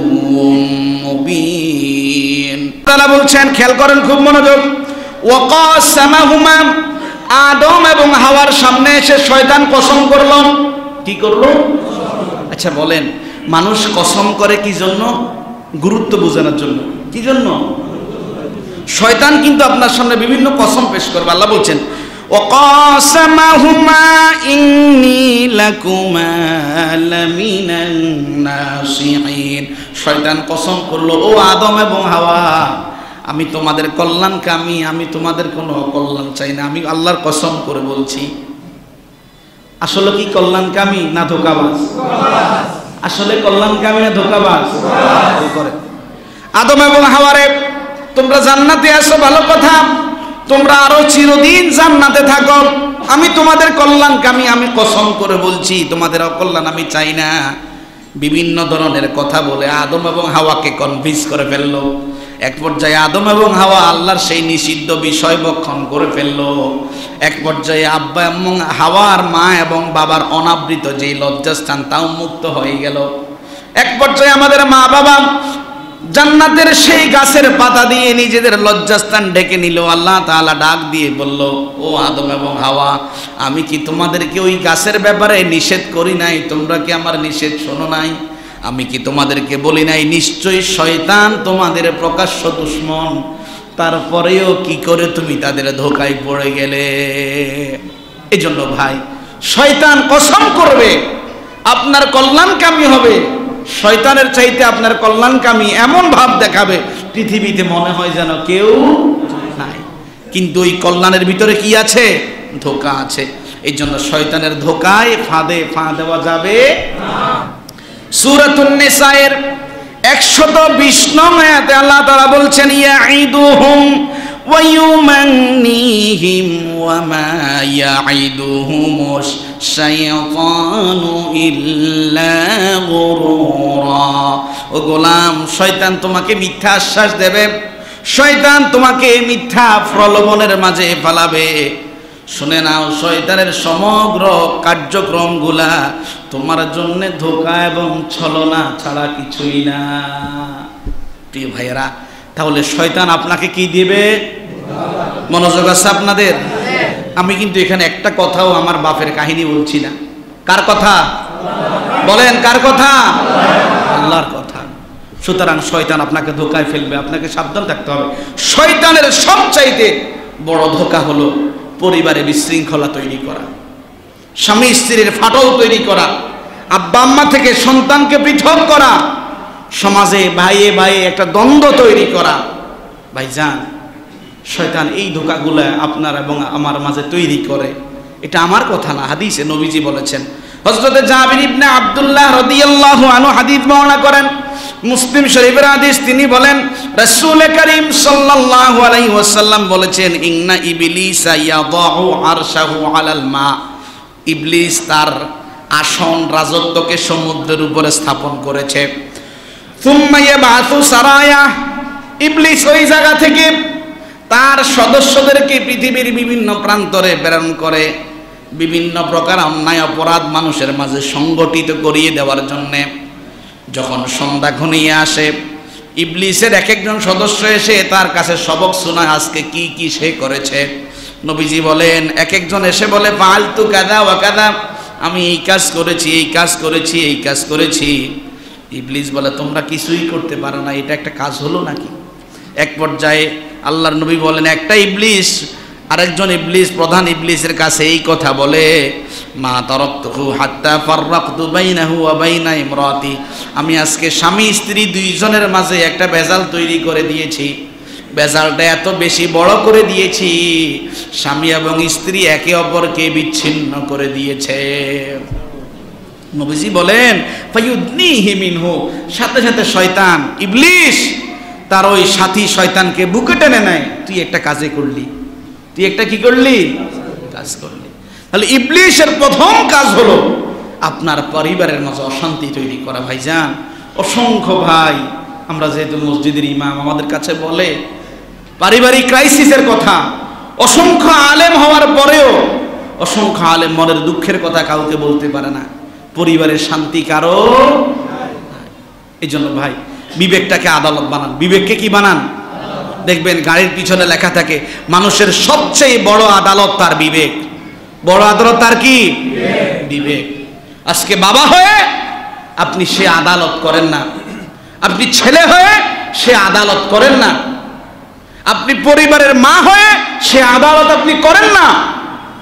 مبين। তারা বলছেন, খেয়াল করেন খুব মনোযোগ, ওয়াকাসামাহুমা, আদম এবং হাওয়ার সামনে এসে শয়তান কসম করলো। কি করলো? আচ্ছা বলেন, মানুষ কসম করে কি জন্য? গুরুত্ব বোঝানোর জন্য। কি জন্য? শয়তান কিন্তু আপনার সামনে বিভিন্ন কসম পেশ করবে। আল্লাহ বলছেন, ওয়াকাসামাহুমা ইন্নী লাকুমা লামিনান নাসিহিন, শয়তান কসম করলো, ও আদম এবং হাওয়া, আমি তোমাদের কল্যাণকামী, আমি তোমাদের কোনো অকল্যাণ চাই না, আমি আল্লাহর কসম করে বলছি। আসলে কি কল্যাণকামী না ধোঁকাবাজ? আসলে কল্যাণকামী না ধোঁকাবাজ? আদম এবং হাওয়ারে, তোমরা জান্নাতে আছো, ভালো কথা, তোমরা আরো চিরদিন জান্নাতে থাকো, আমি তোমাদের কল্যাণকামী, আমি কসম করে বলছি, তোমাদের অকল্যাণ আমি চাই না। বিভিন্ন ধরনের কথা বলে আদম এবং হাওয়াকে কনভিন্স করে ফেললো। এক পর্যায়ে আদম এবং হাওয়া আল্লাহর সেই নিষিদ্ধ বিষয় ভক্ষণ করে ফেললো। এক পর্যায়ে আব্বা এবং হাওয়ার মা এবং বাবার অনাবৃত যেই লজ্জাস্থান তাও মুক্ত হয়ে গেল। এক পর্যায়ে আমাদের মা বাবা জান্নাতের সেই গাছের পাতা দিয়ে নিজেদের লজ্জাস্থান ঢেকে নিল। আল্লাহ তাআলা ডাক দিয়ে বলল, ও আদম এবং হাওয়া, আমি কি তোমাদেরকে ওই গাছের ব্যাপারে নিষেধ করি নাই? তোমরা কি আমার নিষেধ শোনো নাই? আমি কি তোমাদেরকে বলি নাই নিশ্চয়ই শয়তান তোমাদের প্রকাশ্য দুশমন? তারপরেও কি করে তুমি তাদের ধোকায় পড়ে গেলে? এই জন্য ভাই, শয়তান কসম করবে আপনার কল্যাণকামী হবে, শয়তানের চাইতে আপনার কল্যাণকামী এমন ভাব দেখাবে পৃথিবীতে মনে হয় যেন কেউ নাই, কিন্তু ওই কল্যাণের ভিতরে কি আছে? ধোঁকা আছে। এই জন্য শয়তানের ধোঁকায় ফাঁদে পা দেওয়া যাবে না। সূরাতুন নিসায়ের 120 নং আয়াতে আল্লাহ তাআলা বলছেন, ইয়াঈদুহুম ওয়া ইউমান্নিহিম ওয়া মা ইয়াঈদুহুমুশ শাইতানু ইল্লা গুরুরা। ও গোলাম, শয়তান তোমাকে মিথ্যা আশ্বাস দেবে, শয়তান তোমাকে মিথ্যা প্রলোভনের মাঝে ফেলাবে। শুনে নাও, শয়তানের সমগ্র কার্যক্রমগুলা তোমার জন্য ধোঁকা এবং ছলনা ছাড়া কিছুই না। প্রিয় ভাইয়েরা, তাহলে শয়তান আপনাকে কি দিবে? মনোযোগ আছে আপনাদের? আমি কিন্তু এখানে একটা কথাও আমার বাপের কাহিনী বলছি না। কার কথা বলেন? কার কথা? আল্লাহর কথা। সুতরাং শয়তান আপনাকে ধোঁকায় ফেলবে, আপনাকে সাবধান থাকতে হবে। শয়তানের সবচাইতে বড় ধোঁকা হলো পরিবারে বিশৃঙ্খলা তৈরি করা, স্বামী স্ত্রীর ফাটল তৈরি করা, আব্বা আম্মা থেকে সন্তানকে পৃথক করা, সমাজে ভাইয়ে ভাইয়ে একটা দ্বন্দ্ব তৈরি করা। ভাইজান, শয়তান এই ধোঁকাগুলো আপনার এবং আমার মাঝে তৈরি করে। এটা আমার কথা না, হাদিসে নবীজি বলেছেন। হযরতে জাবির ইবনে আব্দুল্লাহ রাদিয়াল্লাহু আনহু হাদিস বর্ণনা করেন, মুসলিম শরীফের হাদিস। তিনি বলেন, রাসূল করিম সাল্লাল্লাহু আলাইহি ওয়াসাল্লাম বলেছেন, ইন্না ইবলিসা ইয়াদাউ আরশাহু আলাল মা। ইবলিস তার আসন রাজত্বকে সমুদ্রের উপরে স্থাপন করেছে। সুম্মা ইয়াবাসু সারায়া। ইবলিস ওই জায়গা থেকে তার সদস্যদেরকে পৃথিবীর বিভিন্ন প্রান্তরে প্রেরণ করে বিভিন্ন প্রকার অন্যায় অপরাধ মানুষের মাঝে সংগঠিত করিয়ে দেওয়ার জন্যে। যখন সন্ধ্যা ঘনিয়ে আসে, ইবলিসের এক একজন সদস্য এসে তার কাছে সবক শোনায় আজকে কি কি সে করেছে। নবীজি বলেন, এক একজন এসে বলে, ফালতু কাদা ওয়া কাদা, আমি এই কাজ করেছি, এই কাজ করেছি, এই কাজ করেছি। ইবলিস বলে, তোমরা কিছুই করতে পারো না, এটা একটা কাজ হলো নাকি? এক পর্যায়ে আল্লাহর নবী বলেন, একটা ইবলিস আরেকজন ইবলিস প্রধান ইবলিসের কাছে এই কথা বলে, মা তারাকতুহু হাত্তা ফাররাকতু বাইনাহু ওয়া বাইনা ইমরাতি। আমি আজকে স্বামী স্ত্রী দুইজনের মাঝে একটা ভেজাল তৈরি করে দিয়েছি। ভেজালটা এত বেশি বড় করে দিয়েছি, স্বামী এবং স্ত্রী একে অপরকে বিচ্ছিন্ন করে দিয়েছে। নবীজি বলেন, ফায়ুদনিহি মিনহু, সাথে সাথে শয়তান ইবলিস তার ওই সাথী শয়তানকে বুকে টেনে নেয়। তুই একটা কাজে করলি, তুই একটা কি করলি? কাজ করলি। তাহলে ইবলিসের প্রথম কাজ হলো আপনার পরিবারের মাঝে অশান্তি তৈরি করা। ভাইজান, অসংখ্য ভাই, আমরা যেহেতু মসজিদের ইমাম, আমাদের কাছে বলে পারিবারিক ক্রাইসিসের কথা। অসংখ্য আলেম হওয়ার পরেও অসংখ্য আলেম মনের দুঃখের কথা কাউকে বলতে পারে না, পরিবারের শান্তি কারো। এই জন্য ভাই, বিবেকটাকে আদালত বানান। বিবেককে কি বানান? দেখবেন গাড়ির পিছনে লেখা থাকে, মানুষের সবচেয়ে বড় আদালত তার বিবেক। বড় আদালত তার কি? বিবেক। আজকে বাবা হয়ে আপনি সে আদালত করেন না, আপনি ছেলে হয়ে সে আদালত করেন না, আপনি পরিবারের মা হয়ে সে আদালত আপনি করেন না,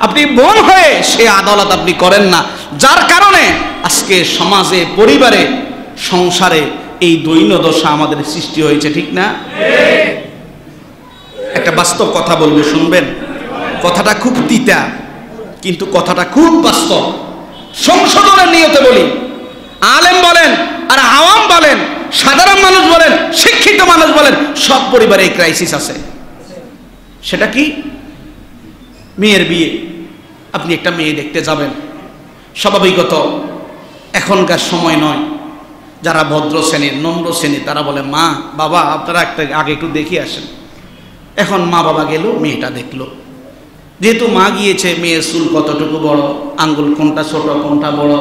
আপনি বোন হয়ে সে আদালত আপনি করেন না। যার কারণে আজকে সমাজে, পরিবারে, সংসারে এই দৈন্য দশা আমাদের সৃষ্টি হয়েছে, ঠিক না? একটা বাস্তব কথা বলবো, শুনবেন। কথাটা খুব তিতা, কিন্তু কথাটা খুব বাস্তব। সংশোধনের নিয়তে বলি। আলেম বলেন আর আওয়াম বলেন, সাধারণ মানুষ বলেন, শিক্ষিত মানুষ বলেন, সব পরিবারে এই ক্রাইসিস আছে। সেটা কি? মেয়ের বিয়ে। আপনি একটা মেয়ে দেখতে যাবেন, স্বাভাবিকত এখনকার সময় নয়, যারা ভদ্র শ্রেণীর নম্র শ্রেণীর তারা বলে মা বাবা আপনারা আগে একটু দেখে আসেন। এখন মা বাবা গেল, মেয়েটা দেখলো। যেহেতু মা গিয়েছে, মেয়ের চুল কতটুকু বড়, আঙ্গুল কোনটা ছোট কোনটা বড়,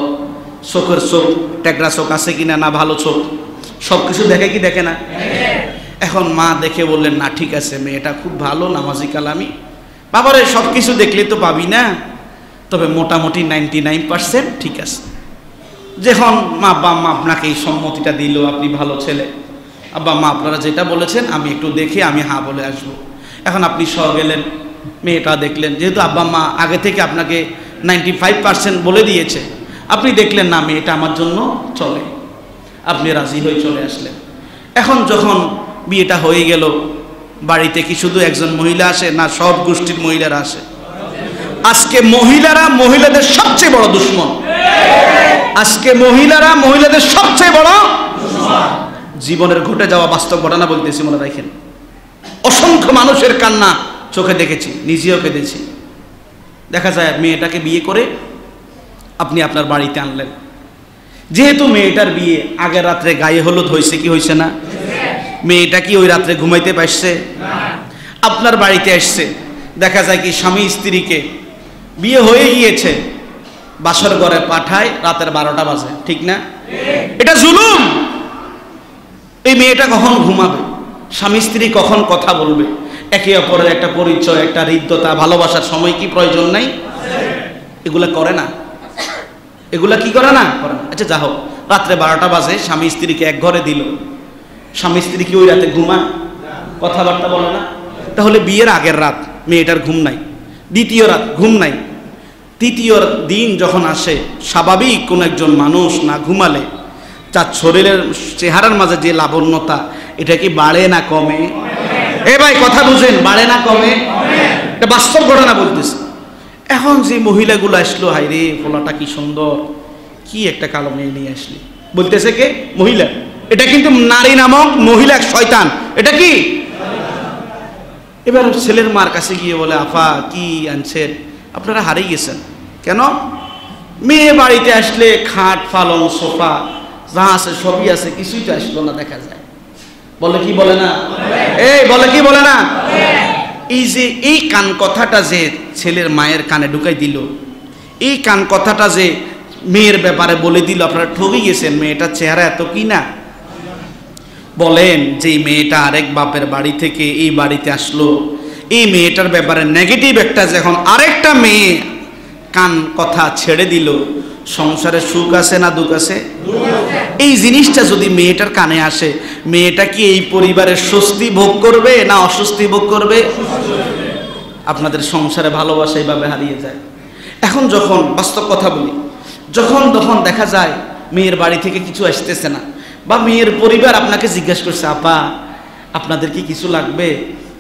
চোখের চোখ ট্যাকরা চোখ আছে কিনা না ভালো চোখ, সব কিছু দেখে কি দেখে না। এখন মা দেখে বললেন না ঠিক আছে, মেয়েটা খুব ভালো, নামাজি কালামি। বাবারে সব কিছু দেখলে তো পাবি না, তবে মোটামুটি 99% ঠিক আছে। যখন মা আব্বা মা আপনাকে এই সম্মতিটা দিল, আপনি ভালো ছেলে, আব্বা মা আপনারা যেটা বলেছেন আমি একটু দেখে আমি হ্যাঁ বলে আসবো। এখন আপনি সহ গেলেন, মেয়েটা দেখলেন, যেহেতু আব্বা মা আগে থেকে আপনাকে 95% বলে দিয়েছে, আপনি দেখলেন না মেয়েটা আমার জন্য চলে, আপনি রাজি হয়ে চলে আসলেন। এখন যখন বিয়েটা হয়ে গেল, বাড়িতে কি শুধু একজন মহিলা আসে না সব গোষ্ঠীর মহিলারা আসে? আজকে মহিলারা মহিলাদের সবচেয়ে বড় দুশমন। আজকে মহিলারা মহিলাদের সবচেয়ে বড় জীবনের ঘটে যাওয়া বাস্তব ঘটনা বলতেছি, মনে রাখেন। অসংখ্য মানুষের কান্না চোখে দেখেছি, নিজেও কেঁদেছি। দেখা যায় মেয়েটাকে বিয়ে করে আপনি আপনার বাড়িতে আনলেন। যেহেতু মেয়েটার বিয়ে আগের রাত্রে গায়ে হলুদ হয়েছে কি হয়েছে না, মেয়েটা কি ওই রাত্রে ঘুমাইতে পারছে? আপনার বাড়িতে আসছে, দেখা যায় কি স্বামী স্ত্রীকে বিয়ে হয়ে গিয়েছে, বাসর ঘরে পাঠায় রাতের 12টা বাজে, ঠিক না? এটা জুলুম। এই মেয়েটা কখন ঘুমাবে, স্বামী স্ত্রী কখন কথা বলবে, একে অপরের একটা পরিচয়, একটা হৃদ্যতা, ভালোবাসার সময় কি প্রয়োজন নাই? এগুলা করে না, এগুলা কি করে না, করে না। আচ্ছা যা হোক, রাত্রে 12টা বাজে, স্বামী স্ত্রীকে এক ঘরে দিল, স্বামী স্ত্রী কি ওই রাতে ঘুমায়, কথাবার্তা বলে না? তাহলে বিয়ের আগের রাত মেয়েটার ঘুম নাই, দ্বিতীয় রাত ঘুম নাই, তৃতীয় দিন যখন আসে, স্বাভাবিক কোন একজন মানুষ না ঘুমালে তার শরীরের চেহারার মাঝে যে লাবণ্যতা, এটা কি বাড়ে না কমে? এ ভাই কথা বুঝেন, বাড়ে না কমে? এটা বাস্তব ঘটনা বলতেছে। এখন যে মহিলাগুলো আসলো, হাই রে ফোলাটা কি সুন্দর, কি একটা কালো মেয়ে নিয়ে আসলি, বলতেছে কে? মহিলা। এটা কিন্তু নারী নামক মহিলা এক শয়তান। এটা কি? এবার ছেলের মার কাছে গিয়ে বলে আফা কি আনছেন, আপনারা হারিয়ে গেছেন কেন? মেয়ে বাড়িতে আসলে খাট পালং সোফা যা আছে সবই আছে, কিছুই তো আসলো না। দেখা যায় বলে কি বলে না, এই বলে কি বলে না। এই যে এই কান কথাটা যে ছেলের মায়ের কানে ঢুকাই দিল, এই কান কথাটা যে মেয়ের ব্যাপারে বলে দিল, আপনারা ঠকে গেছেন। মেয়েটার চেহারা এত কি না। বলেন যে মেয়েটা আরেক বাপের বাড়ি থেকে এই বাড়িতে আসলো, এই মেয়েটার ব্যাপারে নেগেটিভ একটা যখন আরেকটা মেয়ে কান কথা ছেড়ে দিল, সংসারে সুখ আছে না দুঃখ আছে? এই জিনিসটা যদি মেয়েটার কানে আসে, মেয়েটা কি এই পরিবারের স্বস্তি ভোগ করবে না অস্বস্তি ভোগ করবে? আপনাদের সংসারে ভালোবাসা এইভাবে হারিয়ে যায়। এখন যখন বাস্তব কথা বলি, যখন তখন দেখা যায় মেয়ের বাড়ি থেকে কিছু আসতেছে না, বা মেয়ের পরিবার আপনাকে জিজ্ঞাসা করছে আপা আপনাদের কি কিছু লাগবে,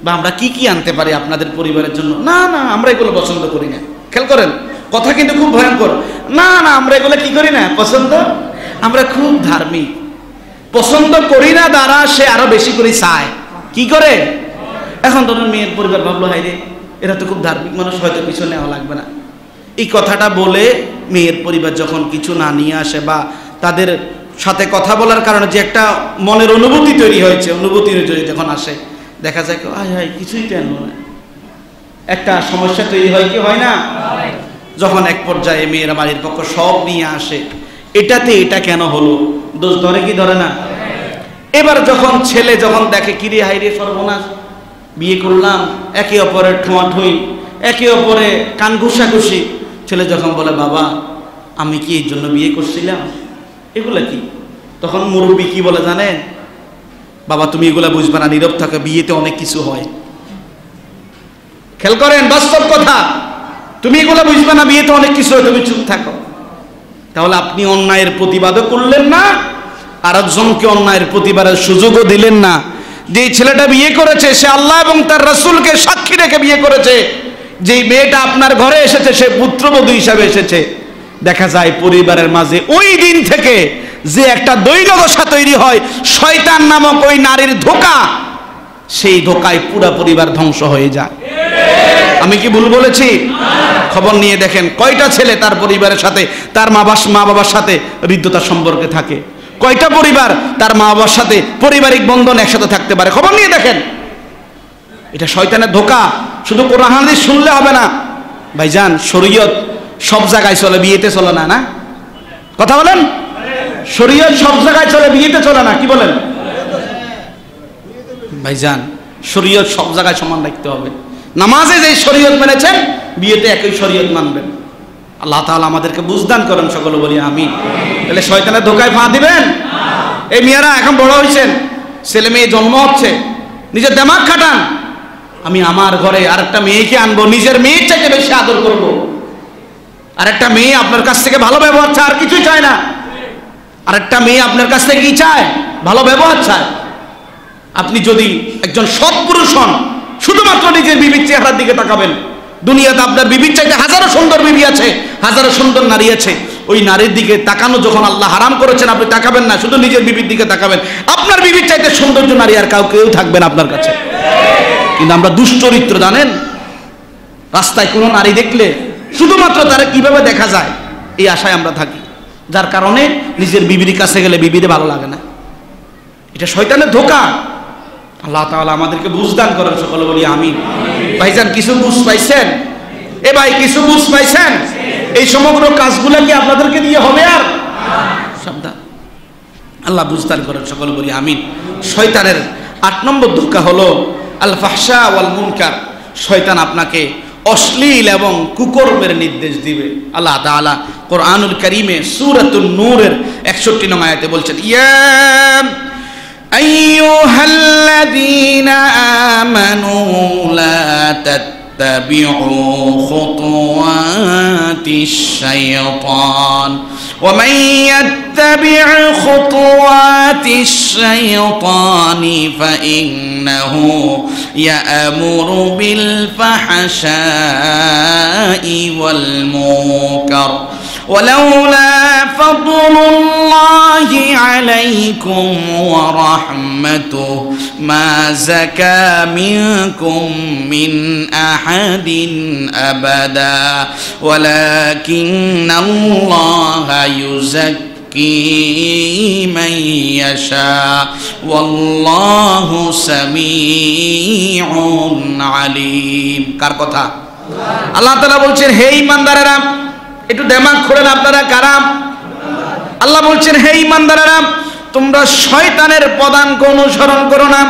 বা আমরা কি কি আনতে পারি আপনাদের পরিবারের জন্য? না না আমরা এগুলো পছন্দ করি না। খেয়াল করেন কথা কিন্তু খুব ভয়ঙ্কর। না না আমরা এগুলো কি করি না পছন্দ, আমরা খুব ধার্মিক। পছন্দ করি না দ্বারা সে আরো বেশি করে চায়, কি করে? এখন ধরুন মেয়ের পরিবার ভাবলো হাই রে এরা তো খুব ধার্মিক মানুষ, হয়তো কিছু নেওয়া লাগবে না। এই কথাটা বলে মেয়ের পরিবার যখন কিছু না নিয়ে আসে, বা তাদের সাথে কথা বলার কারণে যে একটা মনের অনুভূতি তৈরি হয়েছে, অনুভূতি যখন আসে, দেখা যায় হায় হায় কিছুই তো আনলো না, একটা সমস্যা তৈরি হয় কি হয় না? যখন এক পর্যায়ে মেয়েরা বাড়ির পক্ষ সব নিয়ে আসে, এটাতে এটা কেন হলো, দোষ ধরে কি ধরে না? এবার যখন ছেলে যখন দেখে কিরে হাইরে সর্বনাশ, বিয়ে করলাম, একে অপরের ঠোঁয়াঠুই, একে অপরে কান ঘুষাঘুষি, ছেলে যখন বলে বাবা আমি কি এই জন্য বিয়ে করছিলাম, এগুলা কি? তখন মুরব্বী কি বলে জানেন? বাবা তুমি এগুলা বুঝবে না, নীরব থাকো, বিয়েতে অনেক কিছু হয়। খেয়াল করেন বাস্তব কথা, তুমি এগুলা বুঝবে না, বিয়েতে অনেক কিছু হয়, তুমি চুপ থাকো। তাহলে আপনি অন্যায়ের প্রতিবাদও করলেন না, আর একজনকে অন্যায়ের প্রতিবাদের সুযোগও দিলেন না। যে ছেলেটা বিয়ে করেছে সে আল্লাহ এবং তার রাসূলকে সাক্ষী রেখে বিয়ে করেছে, যেই মেয়েটা আপনার ঘরে এসেছে সে পুত্রবধূ হিসাবে এসেছে। দেখা যায় পরিবারের মাঝে ওই দিন থেকে যে একটা দৈন্যদশা তৈরি হয়, শয়তান নামক ওই নারীর ধোঁকা, সেই ধোঁকায় পুরো পরিবার ধ্বংস হয়ে যায়। আমি কি ভুল বলেছি? খবর নিয়ে দেখেন কয়টা ছেলে তার পরিবারের সাথে, তার মা বাবার সাথে হৃদ্যতার সম্পর্কে থাকে, কয়টা পরিবার তার মা বাবার সাথে পারিবারিক বন্ধন একসাথে থাকতে পারে? খবর নিয়ে দেখেন। এটা শয়তানের ধোঁকা। শুধু কোরআন হাদিস শুনলে হবে না ভাইজান, শরীয়ত সব জায়গায় চলে, বিয়েতে চলে না। না কথা বলেন? শরীয়ত সব জায়গায় চলে, বিয়েতে চলে না। কি বলেন ভাইজান? শরীয়ত সব জায়গায় সমান রাখতে হবে। নামাজে যে শরীয়ত মেনেছেন, বিয়েতে একই শরীয়ত মানবেন। আল্লাহ তাআলা আমাদেরকে বুঝদান করেন, সকলে বলি আমিন। তাহলে শয়তানের ধোঁকায় পা দিবেন? এই মেয়েরা এখন বড় হয়েছেন, ছেলে মেয়ে জন্ম হচ্ছে, নিজের দিমাগ খাটান। আমি আমার ঘরে আরেকটা মেয়েকে আনবো, নিজের মেয়ের চাইতে বেশি আদর করব। আরেকটা মেয়ে আপনার কাছ থেকে ভালো ব্যবহার চায়, আর কিছুই চায় না। আরেকটা মেয়ে আপনার কাছ থেকে কি চায়? ভালো ব্যবহার চায়। আপনি যদি একজন সৎ পুরুষ হন, শুধুমাত্র নিজের বিবির চেহারার দিকে তাকাবেন। দুনিয়াতে আপনার বিবির চাইতে হাজারো সুন্দর বিবি আছে, হাজারো সুন্দর নারী আছে। ওই নারীর দিকে তাকানো যখন আল্লাহ হারাম করেছেন, আপনি তাকাবেন না, শুধু নিজের বিবির দিকে তাকাবেন। আপনার বিবির চাইতে সৌন্দর্য নারী আর কেউ থাকবে না আপনার কাছে। কিন্তু আমরা দুশ্চরিত্র, জানেন, রাস্তায় কোনো নারী দেখলে শুধুমাত্র তারা কিভাবে দেখা যায় এই আশায় আমরা থাকি, যার কারণে নিজের বিবির কাছে গেলে বিবিরে ভালো লাগে না। এটা শয়তানের ধোঁকা। আল্লাহ তাআলা আমাদেরকে বুঝদান করেন, সকলে বলি আমিন। ভাইজান কিছু বুঝ পাইছেন? এ ভাই কিছু বুঝ পাইছেন? এই সমগ্র কাজগুলো কি আপনাদেরকে দিয়ে হবে? আর সাবধান, আল্লাহ বুঝদান করেন, সকলে বলি আমিন। শয়তানের 8 নম্বর ধোঁকা হলো আল ফাহশা ওয়াল মুনকার। শয়তান আপনাকে অশ্লীল এবং কুকর্মের নির্দেশ দিবে। আল্লাহ তাআলা কোরআনুল কারীমে সূরাতুন নূরের 61 নং আয়াতে বলছেন, ইয়া আইয়ুহাল্লাযীনা আমানু লা তাত্তাবিউ খুতুওয়াতিশ শাইতান ওয়া মান ইয়াত্তাবি' খুতুওয়াতিশ শাইতানি ফাইন্নাহু ইয়া'মুরু বিল ফাহশাই ওয়াল মুনকার ولولا فضل الله عليكم ورحمته ما زكى منكم من أحد أبدا ولكن الله يزكي من يشاء والله سميع عليم। কার কথা? আল্লাহ তাআলা বলছেন, হে ঈমানদারেরা, একটু দিমাগ খোলেন। আপনারা কারা? আল্লাহ বলছেন, হে ঈমানদারেরা, তোমরা শয়তানের পদাঙ্ক অনুসরণ করো না,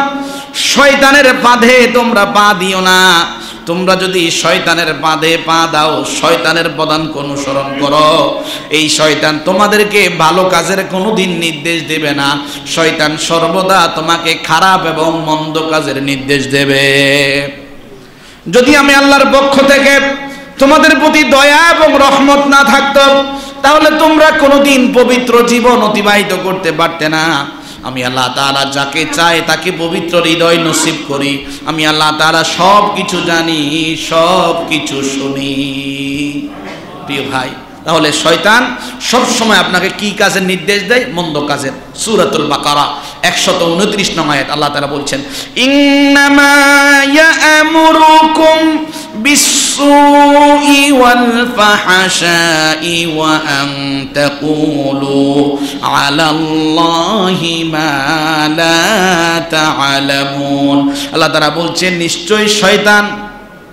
শয়তানের ফাঁদে তোমরা পা দিও না। তোমরা যদি শয়তানের ফাঁদে পা দাও, শয়তানের পদাঙ্ক অনুসরণ করো, এই শয়তান তোমাদেরকে ভালো কাজের কোনোদিন নির্দেশ দেবে না। শয়তান সর্বদা তোমাকে খারাপ এবং মন্দ কাজের নির্দেশ দেবে। যদি আমি আল্লাহর পক্ষ থেকে তোমাদের প্রতি দয়া এবং রহমত না থাকতো, তাহলে তোমরা কোনোদিন পবিত্র জীবন অতিবাহিত করতে পারতে না। আমি আল্লাহ তাআলা যাকে চাই তাকে পবিত্র হৃদয় নসিব করি। আমি আল্লাহ তাআলা সব কিছু জানি, সব কিছু শুনি। প্রিয় ভাই, তাহলে শয়তান সব সময় আপনাকে কি কাজের নির্দেশ দেয়? মন্দ কাজের। সূরাতুল বাকারা 129 নং আয়াত আল্লাহ তাআলা বলছেন, ইন্নামা ইয়া'মুরুকুম বিস-সুই ওয়াল ফাহশাই ওয়া আন তাকুলু আলাল্লাহি মা লা তা'লামুন। আল্লাহ তাআলা বলছেন, নিশ্চয়ই শয়তান,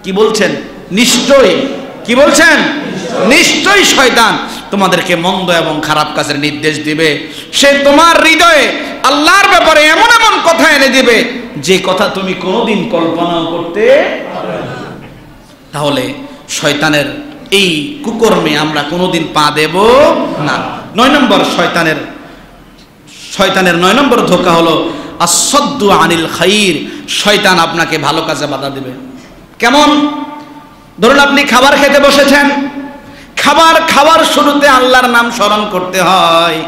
কি বলছেন? নিশ্চয়ই, কি বলছেন? নিশ্চয়ই শয়তান তোমাদেরকে মন্দ এবং খারাপ কাজের নির্দেশ দিবে। সে তোমার হৃদয়ে আল্লাহর ব্যাপারে এমন এমন কথা এনে দিবে যে কথা তুমি কোনোদিন কল্পনা করতে পারবে না। তাহলে শয়তানের এই কুকর্মে আমরা কোনোদিন পা দেব না। 9 নম্বর শয়তানের 9 নম্বর ধোঁকা হলো আসদ্দু আনিল খাইর। শয়তান আপনাকে ভালো কাজে বাধা দিবে। কেমন? ধরুন আপনি খাবার খেতে বসেছেন, খাবার শুরুতে আল্লাহর নাম স্মরণ করতে হয়।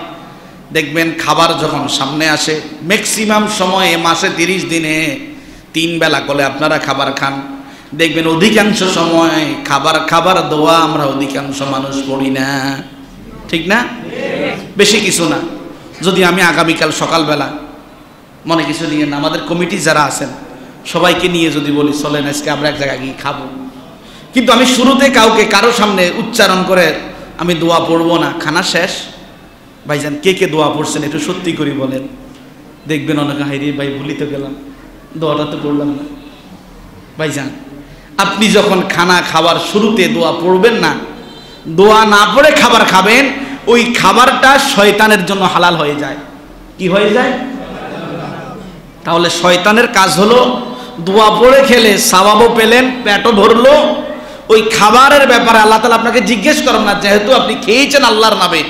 দেখবেন খাবার যখন সামনে আসে, ম্যাক্সিমাম সময়ে মাসে 30 দিনে 3 বেলা করে আপনারা খাবার খান। দেখবেন অধিকাংশ সময় খাবার দোয়া আমরা অধিকাংশ মানুষ পড়ি না, ঠিক না? বেশি কিছু না। যদি আমি আগামীকাল সকালবেলা মনে কিছু নিয়ে না, আমাদের কমিটি যারা আছেন সবাইকে নিয়ে যদি বলি চলেন আজকে আমরা এক জায়গায় গিয়ে খাবো, কিন্তু আমি শুরুতে কারো সামনে উচ্চারণ করে আমি দোয়া পড়বো না, খানা শেষ ভাইজান কে কে দোয়া পড়ছেন একটু সত্যি করে বলেন, দেখবেন অনেকে হাইরে ভাই ভুলিতে গেলাম, দোয়াটা তো পড়লাম না। ভাইজান আপনি যখন খানা খাবার শুরুতে দোয়া পড়বেন না, দোয়া না পড়ে খাবার খাবেন, ওই খাবারটা শয়তানের জন্য হালাল হয়ে যায়। কি হয়ে যায়? তাহলে শয়তানের কাজ হলো দোয়া পড়ে খেলে সওয়াবও পেলেন, পেটও ভরলো, ওই খাবারের ব্যাপারে আল্লাহ তাআলা আপনাকে জিজ্ঞেস করেন না, যেহেতু আপনি খেয়েছেন আল্লাহর নামে,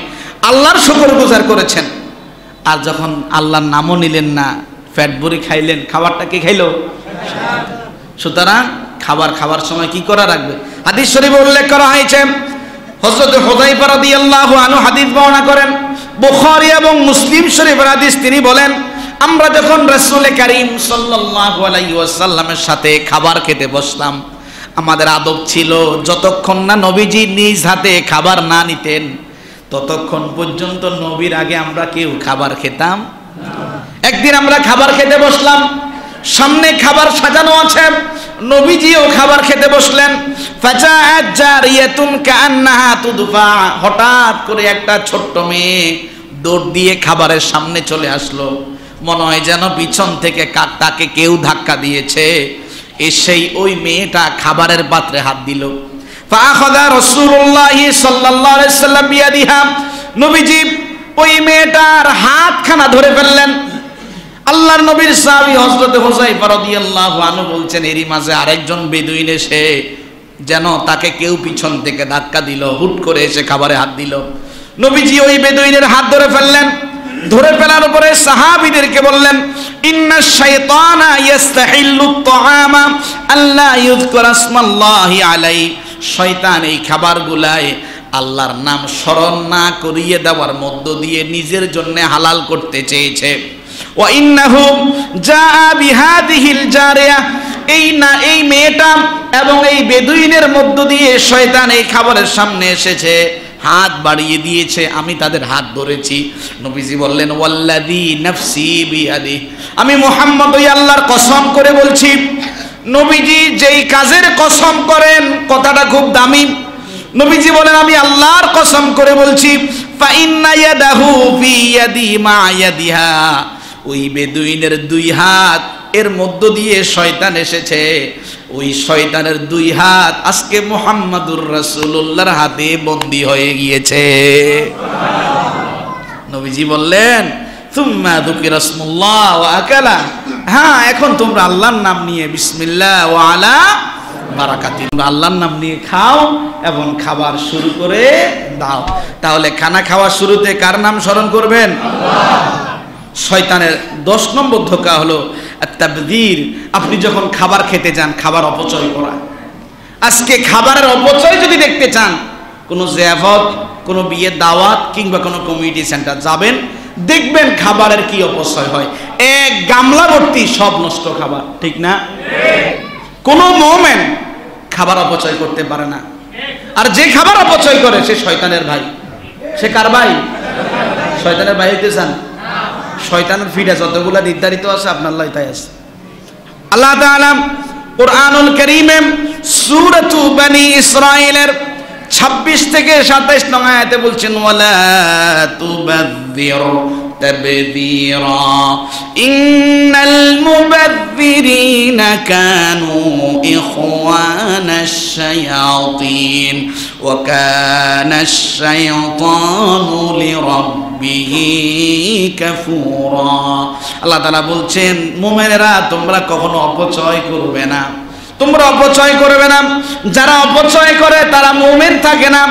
আল্লাহর শুকরগুজার করেছেন। আর যখন আল্লাহর নামও নিলেন না, পেট ভরে খাইলেন, খাবারটা কে খাইলো? সুতরাং খাবার খাবার সময় কি করা রাখবে? হাদিস শরীফে উল্লেখ করা হয়েছে, হযরত হুযায়ফা রাদিয়াল্লাহু আনহু হাদিস বর্ণনা করেন, বুখারী এবং মুসলিম শরীফের হাদিস। তিনি বলেন, আমরা যখন রাসূল কারীম সাল্লাল্লাহু আলাইহি ওয়াসাল্লামের সাথে খাবার খেতে বসলাম, আমাদের আদব ছিল যতক্ষণ না নবীজি নিজ হাতে খাবার না নিতেন ততক্ষণ পর্যন্ত নবীর আগে আমরা কেউ খাবার খেতাম না। একদিন আমরা খাবার খেতে বসলাম, সামনে খাবার সাজানো আছে, নবীজিও খাবার খেতে বসলেন। ফাজাআত জারিয়াতুন কাআন্নাহা তুদফা, হঠাৎ করে একটা ছোট্ট মেয়ে দৌড় দিয়ে খাবারের সামনে চলে আসলো, মনে হয় যেন পিছন থেকে তাকে কেউ ধাক্কা দিয়েছে। এসেই ওই মেয়েটা খাবারের পাত্রে হাত দিল। ফাআখাযা রাসূলুল্লাহ সাল্লাল্লাহু আলাইহি ওয়াসাল্লাম বিয়াদিহা, নবীজি ওই মেয়েটার হাতখানা ধরে ফেললেন। আল্লাহর নবীর সাহাবী হযরত হুযায়ফা রাদিয়াল্লাহু আনহু বলছেন, এরই মাঝে আরেকজন বেদুইন এসে যেন তাকে কেউ পিছন থেকে ধাক্কা দিল, হুট করে এসে খাবারে হাত দিল। নবীজি ওই বেদুইনের হাত ধরে ফেললেন। ধরে ফেলার পরে সাহাবীদেরকে বললেন, ইন্নাশ শাইতানা ইস্তাহিল্লুত তাআমা আল্লা ইযকুরা ইসমাল্লাহি আলাইহি, শয়তান এই খাবারগুলায় আল্লাহর নাম স্মরণ না করিয়ে দেওয়ার মধ্য দিয়ে নিজের জন্য হালাল করতে চেয়েছে। ওয়া ইন্নাহু জাআ বিহাদিহিল জারিয়া, এই মেয়েটা এবং এই বেদুইনের মধ্য দিয়ে শয়তান এই খাবারের সামনে এসেছে, হাত বাড়িয়ে দিয়েছে, আমি তাদের হাত ধরেছি। নবীজি বললেন, ওয়াল্লাযী নাফসি বিয়াদি, আমি মুহাম্মদ ওই আল্লাহর কসম করে বলছি। নবীজি যেই কাজের কসম করেন কথাটা খুব দামি। নবীজি বলেন, আমি আল্লাহর কসম করে বলছি, ফা ইন্না ইয়াদাহু ফি ইয়াদি মা ইয়াদিহা, ওই বেদুইনের দুই হাত এর মধ্য দিয়ে শয়তান এসেছে, ওই শয়তানের দুই হাত আজকে মুহাম্মাদুর রাসূলুল্লাহর হাতে বন্দী হয়ে গিয়েছে। নবীজি বললেন, সুম্মা যুকিরা ইসমুল্লাহ ওয়া আকালা, হ্যাঁ এখন তোমরা আল্লাহর নাম নিয়ে বিসমিল্লাহ ওয়া আলা বারাকাতি, আল্লাহর নাম নিয়ে খাও এবং খাবার শুরু করে দাও। তাহলে খানা খাওয়ার শুরুতে কার নাম স্মরণ করবেন? আল্লাহ। শয়তানের 10 নম্বর ধোঁকা হলো তাবযীর, আপনি যখন খাবার খেতে যান খাবার অপচয় করা। আজকে খাবারের অপচয় যদি দেখতে চান, কোনো জিয়াফত, কোনো বিয়ের দাওয়াত কিংবা কোনো কমিউনিটি সেন্টার যাবেন, দেখবেন খাবারের কি অপচয় হয়। এক গামলা ভর্তি সব নষ্ট খাবার, ঠিক না? কোনো মুমিন খাবার অপচয় করতে পারে না। আর যে খাবার অপচয় করে সে শয়তানের ভাই। সে কার ভাই? শয়তানের ভাই হইতে চান? শয়তানের ফিডা যতগুলা নির্ধারিত আছে আপনার লাই তাই আছে। আল্লাহ তাআলা কুরআনুল কারীমে সূরাতু বনী ইসরাঈলের 26 থেকে 27 নং আয়াতে বলছেন, ওয়ালা তুবাযযির তাবযীরা ইন্নাল মুবাযযিরিনা কানু ইখওয়ানাশ শায়াতিন ওয়া কানাশ শায়াতানু লিরাব্বিহি কাফুরা। আল্লাহ তাআলা বলছেন, মুমিনেরা তোমরা কখনো অপচয় করবে না, তোমরা অপচয় করবে না। যারা অপচয় করে তারা মুমিন থাকে না,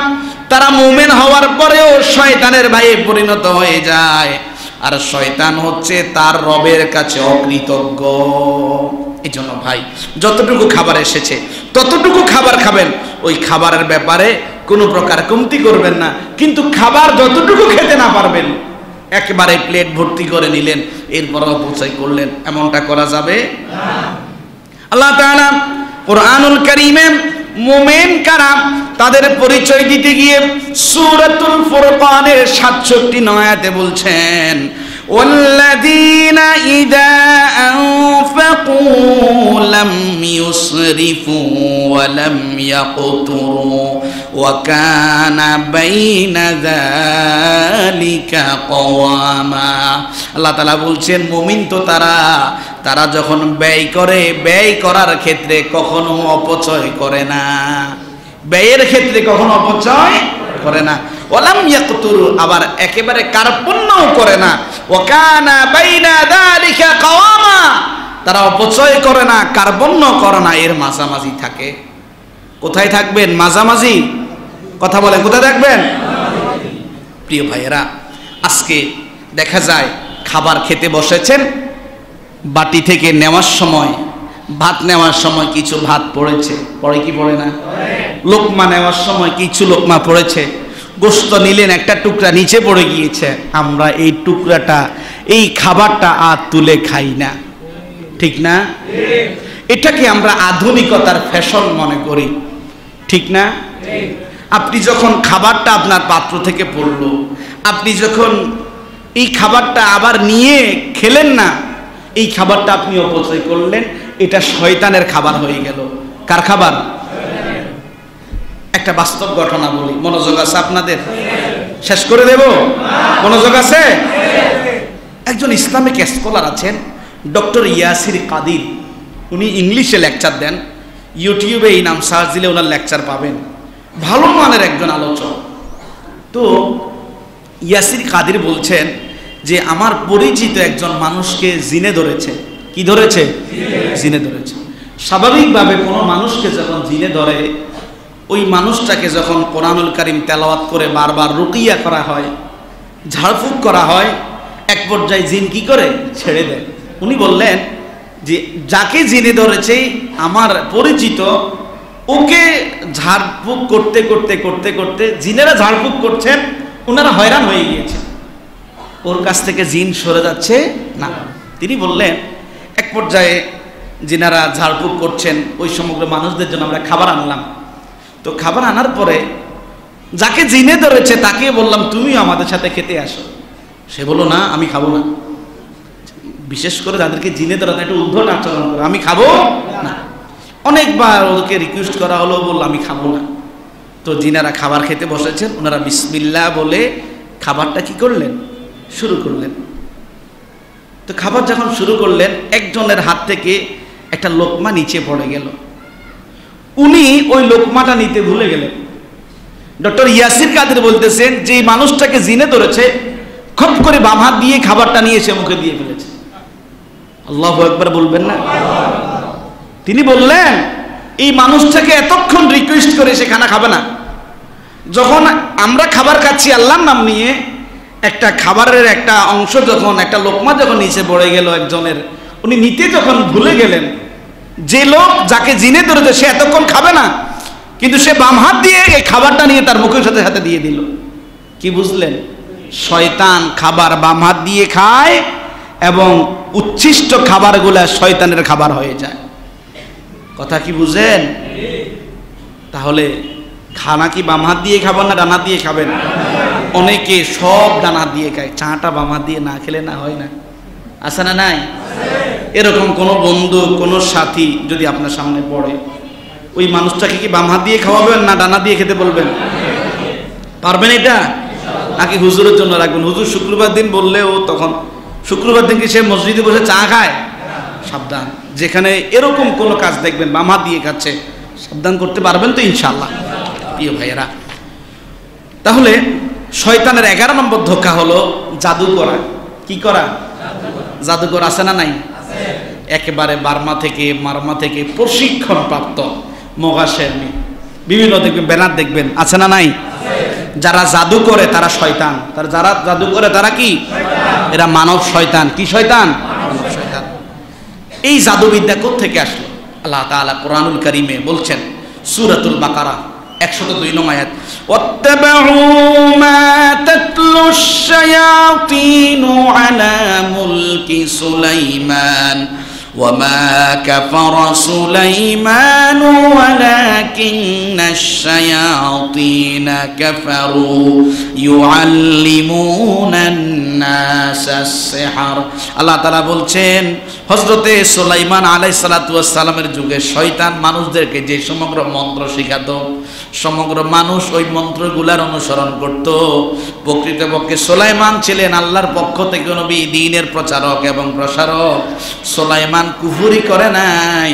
তারা মুমিন হওয়ার পরেও শয়তানের ভাইয়ে পরিণত হয়ে যায়। আর শয়তান হচ্ছে তার রবের কাছে অকৃতজ্ঞ। এই জন্য ভাই যতটুকু খাবার এসেছে ততটুকু খাবার খাবেন, ওই খাবারের ব্যাপারে কোনো প্রকার কমতি করবেন না। কিন্তু খাবার যতটুকু খেতে না পারবেন একেবারে প্লেট ভর্তি করে নিলেন, এরপর অপচয় করলেন, এমনটা করা যাবে না। আল্লাহ তাআলা কুরআনুল কারীমে মুমিন কারা তাদের পরিচয় দিতে গিয়ে সূরাতুল ফুরকানের 67 নং আয়াতে বলছেন, ওয়াল্লাযীনা ইযা আনফাকু লাম ইউসরিফু ওয়া লাম ইয়াকতুরু ওয়া কানা বাইনা যালিকা কওয়ামা। আল্লাহ তাআলা বলছেন মুমিন তো তারা যখন ব্যয় করে, ব্যয় করার ক্ষেত্রে কখনো অপচয় করে না, ব্যয়ের ক্ষেত্রে কখনো অপচয় করে না। ওয়ালাম ইয়াকতুরু, আবার একেবারে কার্পণ্যও করে না। ওয়া কানা বাইনা যালিকা কওয়ামা, তারা অপচয় করে না, কার্পণ্য করে না, এর মাঝামাঝি থাকে। কোথায় থাকবেন? মাঝামাঝি। কথা বলেন, কোথায় থাকবেন? প্রিয় ভাইয়েরা, আজকে দেখা যায় খাবার খেতে বসেছেন, বাটি থেকে নেওয়ার সময়, ভাত নেওয়ার সময় কিছু ভাত পড়েছে, পড়ে কি পড়ে না? লোকমা নেওয়ার সময় কিছু লোকমা পড়েছে, গোশত নিলেন, একটা টুকরা নিচে পড়ে গিয়েছে, আমরা এই টুকরাটা, এই খাবারটা আর তুলে খাই না, ঠিক না? এটাকে আমরা আধুনিকতার ফ্যাশন মনে করি, ঠিক না? আপনি যখন খাবারটা আপনার পাত্র থেকে পড়লো, আপনি যখন এই খাবারটা আবার নিয়ে খেলেন না, এই খাবারটা আপনি অপচয় করলেন, এটা শয়তানের খাবার হয়ে গেল। কার খাবার? একটা বাস্তব ঘটনা বলি, মনোযোগ আছে আপনাদের? শেষ করে দেব? মনোযোগ আছে? একজন ইসলামিক স্কলার আছেন, ডক্টর ইয়াসির কাদির, উনি ইংলিশে লেকচার দেন, ইউটিউবে এই নাম সার্চ দিলে ওনার লেকচার পাবেন, ভালো মানের একজন আলোচক। তো ইয়াসির কাদির বলছেন যে আমার পরিচিত একজন মানুষকে জিনে ধরেছে। কি ধরেছে? জিনে ধরেছে। স্বাভাবিকভাবে কোনো মানুষকে যখন জিনে ধরে, ওই মানুষটাকে যখন কোরআনুল কারীম তেলাওয়াত করে বারবার রুকিয়া করা হয়, ঝাড়ফুঁক করা হয়, এক পর্যায়ে জিন কি করে? ছেড়ে দেয়। উনি বললেন যে যাকে জিনে ধরেছে আমার পরিচিত, ওকে ঝাড়ফুঁক করতে করতে করতে করতে জিনেরা ঝাড়ফুঁক করছেন, ওনারা হয়রান হয়ে গিয়েছেন, ওর কাছ থেকে জিন সরে যাচ্ছে না। তিনি বললেন এক পর্যায়ে জিনারা ঝাড়ফুঁক করছেন, ওই সমগ্র মানুষদের জন্য আমরা খাবার আনলাম। তো খাবার আনার পরে যাকে জিনে ধরেছে তাকে বললাম তুমিও আমাদের সাথে খেতে আসো। সে বলল না, আমি খাবো না। বিশেষ করে যাদেরকে জিনে ধরা একটু উদ্ধট আচরণ করে, আমি খাবো না। অনেকবার ওকে রিকোয়েস্ট করা হলো, বলল আমি খাবো না। তো জিনারা খাবার খেতে বসেছেন, ওনারা বিসমিল্লাহ বলে খাবারটা কি করলেন? শুরু করলেন। তো খাবার যখন শুরু করলেন, একজনের হাত থেকে একটা লোকমা নিচে পড়ে গেল, উনি ওই লোকমাটা নিতে ভুলে গেলেন। ডক্টর ইয়াসির কাদের বলতেছেন যে মানুষটাকে জিনে ধরেছে, খপ করে বাম হাত দিয়ে খাবারটা নিয়ে এসে মুখে দিয়ে ফেলেছে। আল্লাহু আকবার বলবেন না? তিনি বললেন এই মানুষটাকে এতক্ষণ রিকোয়েস্ট করে সে খানা খাবে না। যখন আমরা খাবার খাচ্ছি আল্লাহর নাম নিয়ে, একটা খাবারের একটা অংশ যখন, একটা লোকমা যখন নিচে পড়ে গেল একজনের, উনি নিতে যখন ভুলে গেলেন, যে লোক যাকে জিনে ধরেছে সে এতক্ষণ খাবে না, কিন্তু সে বাম হাত দিয়ে এই খাবারটা নিয়ে তার মুখের সাথে সাথে দিয়ে দিল। কি বুঝলেন? শয়তান খাবার বাম হাত দিয়ে খায় এবং উচ্ছিষ্ট খাবারগুলা শয়তানের খাবার হয়ে যায়। কথা কি বুঝেন? তাহলে খানা কি বাম হাত দিয়ে খাবেন না ডান হাত দিয়ে খাবেন? অনেকে সব ডান হাত দিয়ে খায়, চাটা বাম হাত দিয়ে না খেলে না হয় না। আছে না নাই? এরকম কোনো বন্ধু, কোনো সাথী যদি আপনার সামনে পড়ে, ওই মানুষটাকে কি বাম হাত দিয়ে খাওয়াবেন না ডান হাত দিয়ে খেতে বলবেন? পারবেন এটা? নাকি হুজুরের জন্য রাখবেন? হুজুর শুক্রবার দিন বললেও তখন শুক্রবার দিন কি সে মসজিদে বসে চা খায়? সাবধান। যেখানে এরকম কোনো কাজ দেখবেন বাম হাত দিয়ে খাচ্ছে, সাবধান করতে পারবেন তো ইনশাআল্লাহ? প্রিয় ভাইয়েরা, তাহলে শয়তানের 11 নম্বর ধোঁকা হলো জাদু করা। কি করা? জাদুকর আছে না নাই? একেবারে বার্মা থেকে মারমা থেকে প্রশিক্ষণ প্রাপ্ত মগাশের মেয়ে, বিভিন্ন দেখবেন ব্যানার দেখবেন, আছে না নাই? যারা জাদু করে তারা শয়তান, যারা জাদু করে তারা কি? এরা মানব শয়তান। কি শয়তান? মানব শয়তান। এই জাদুবিদ্যা কোত্থেকে আসলো? আল্লাহ তাআলা কোরআনুল কারীমে বলছেন, সূরাতুল বাকারা 102 নং আয়াত, ওয়াত্তাবাউ মা তাতলুশ শায়াতিনু আলা মুলকি সুলাইমান وما كفر سليمان ولكن الشياطين كفروا يعلمون الناس السحر। আল্লাহ তাআলা বলছেন হযরতে সুলাইমান আলাইহিস সালাতু ওয়াস সালামের যুগে শয়তান মানুষদেরকে যে সমগ্র মন্ত্র শেখাতো, সমগ্র মানুষ ওই মন্ত্রগুলার অনুসরণ করত। প্রকৃতপক্ষে সুলাইমান ছিলেন আল্লাহর পক্ষ থেকে নবী, দ্বীনের প্রচারক এবং প্রসারক। সুলাইমান কুফরি করে নাই,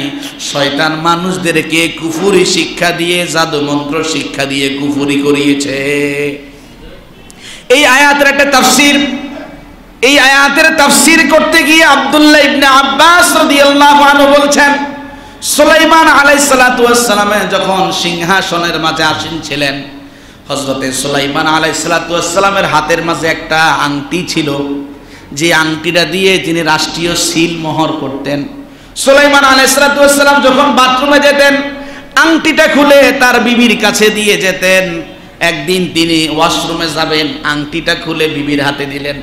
শয়তান মানুষদেরকে কুফরি শিক্ষা দিয়ে, জাদু মন্ত্র শিক্ষা দিয়ে কুফরি করিয়েছে। এই আয়াতের একটা তাফসীর, এই আয়াতের তাফসীর করতে গিয়ে আব্দুল্লাহ ইবনে আব্বাস রাদিয়াল্লাহু আনহু বলছেন, সুলাইমান আলাইহিস সালাতু ওয়াস সালামে যখন সিংহাসনের মাঝে আসীন ছিলেন, হযরতে সুলাইমান আলাইহিস সালাতু ওয়াস সালামের হাতের মাঝে একটা আংটি ছিল, যে আংটিটা দিয়ে তিনি রাষ্ট্রীয় সিল মোহর করতেন। সুলাইমান আলাইহিস সালাতু ওয়াস সালাম যখন বাথরুমে যেতেন, আংটিটা খুলে তার বিবির কাছে দিয়ে যেতেন। একদিন তিনি ওয়াশরুমে যাবেন, আংটিটা খুলে বিবির হাতে দিলেন।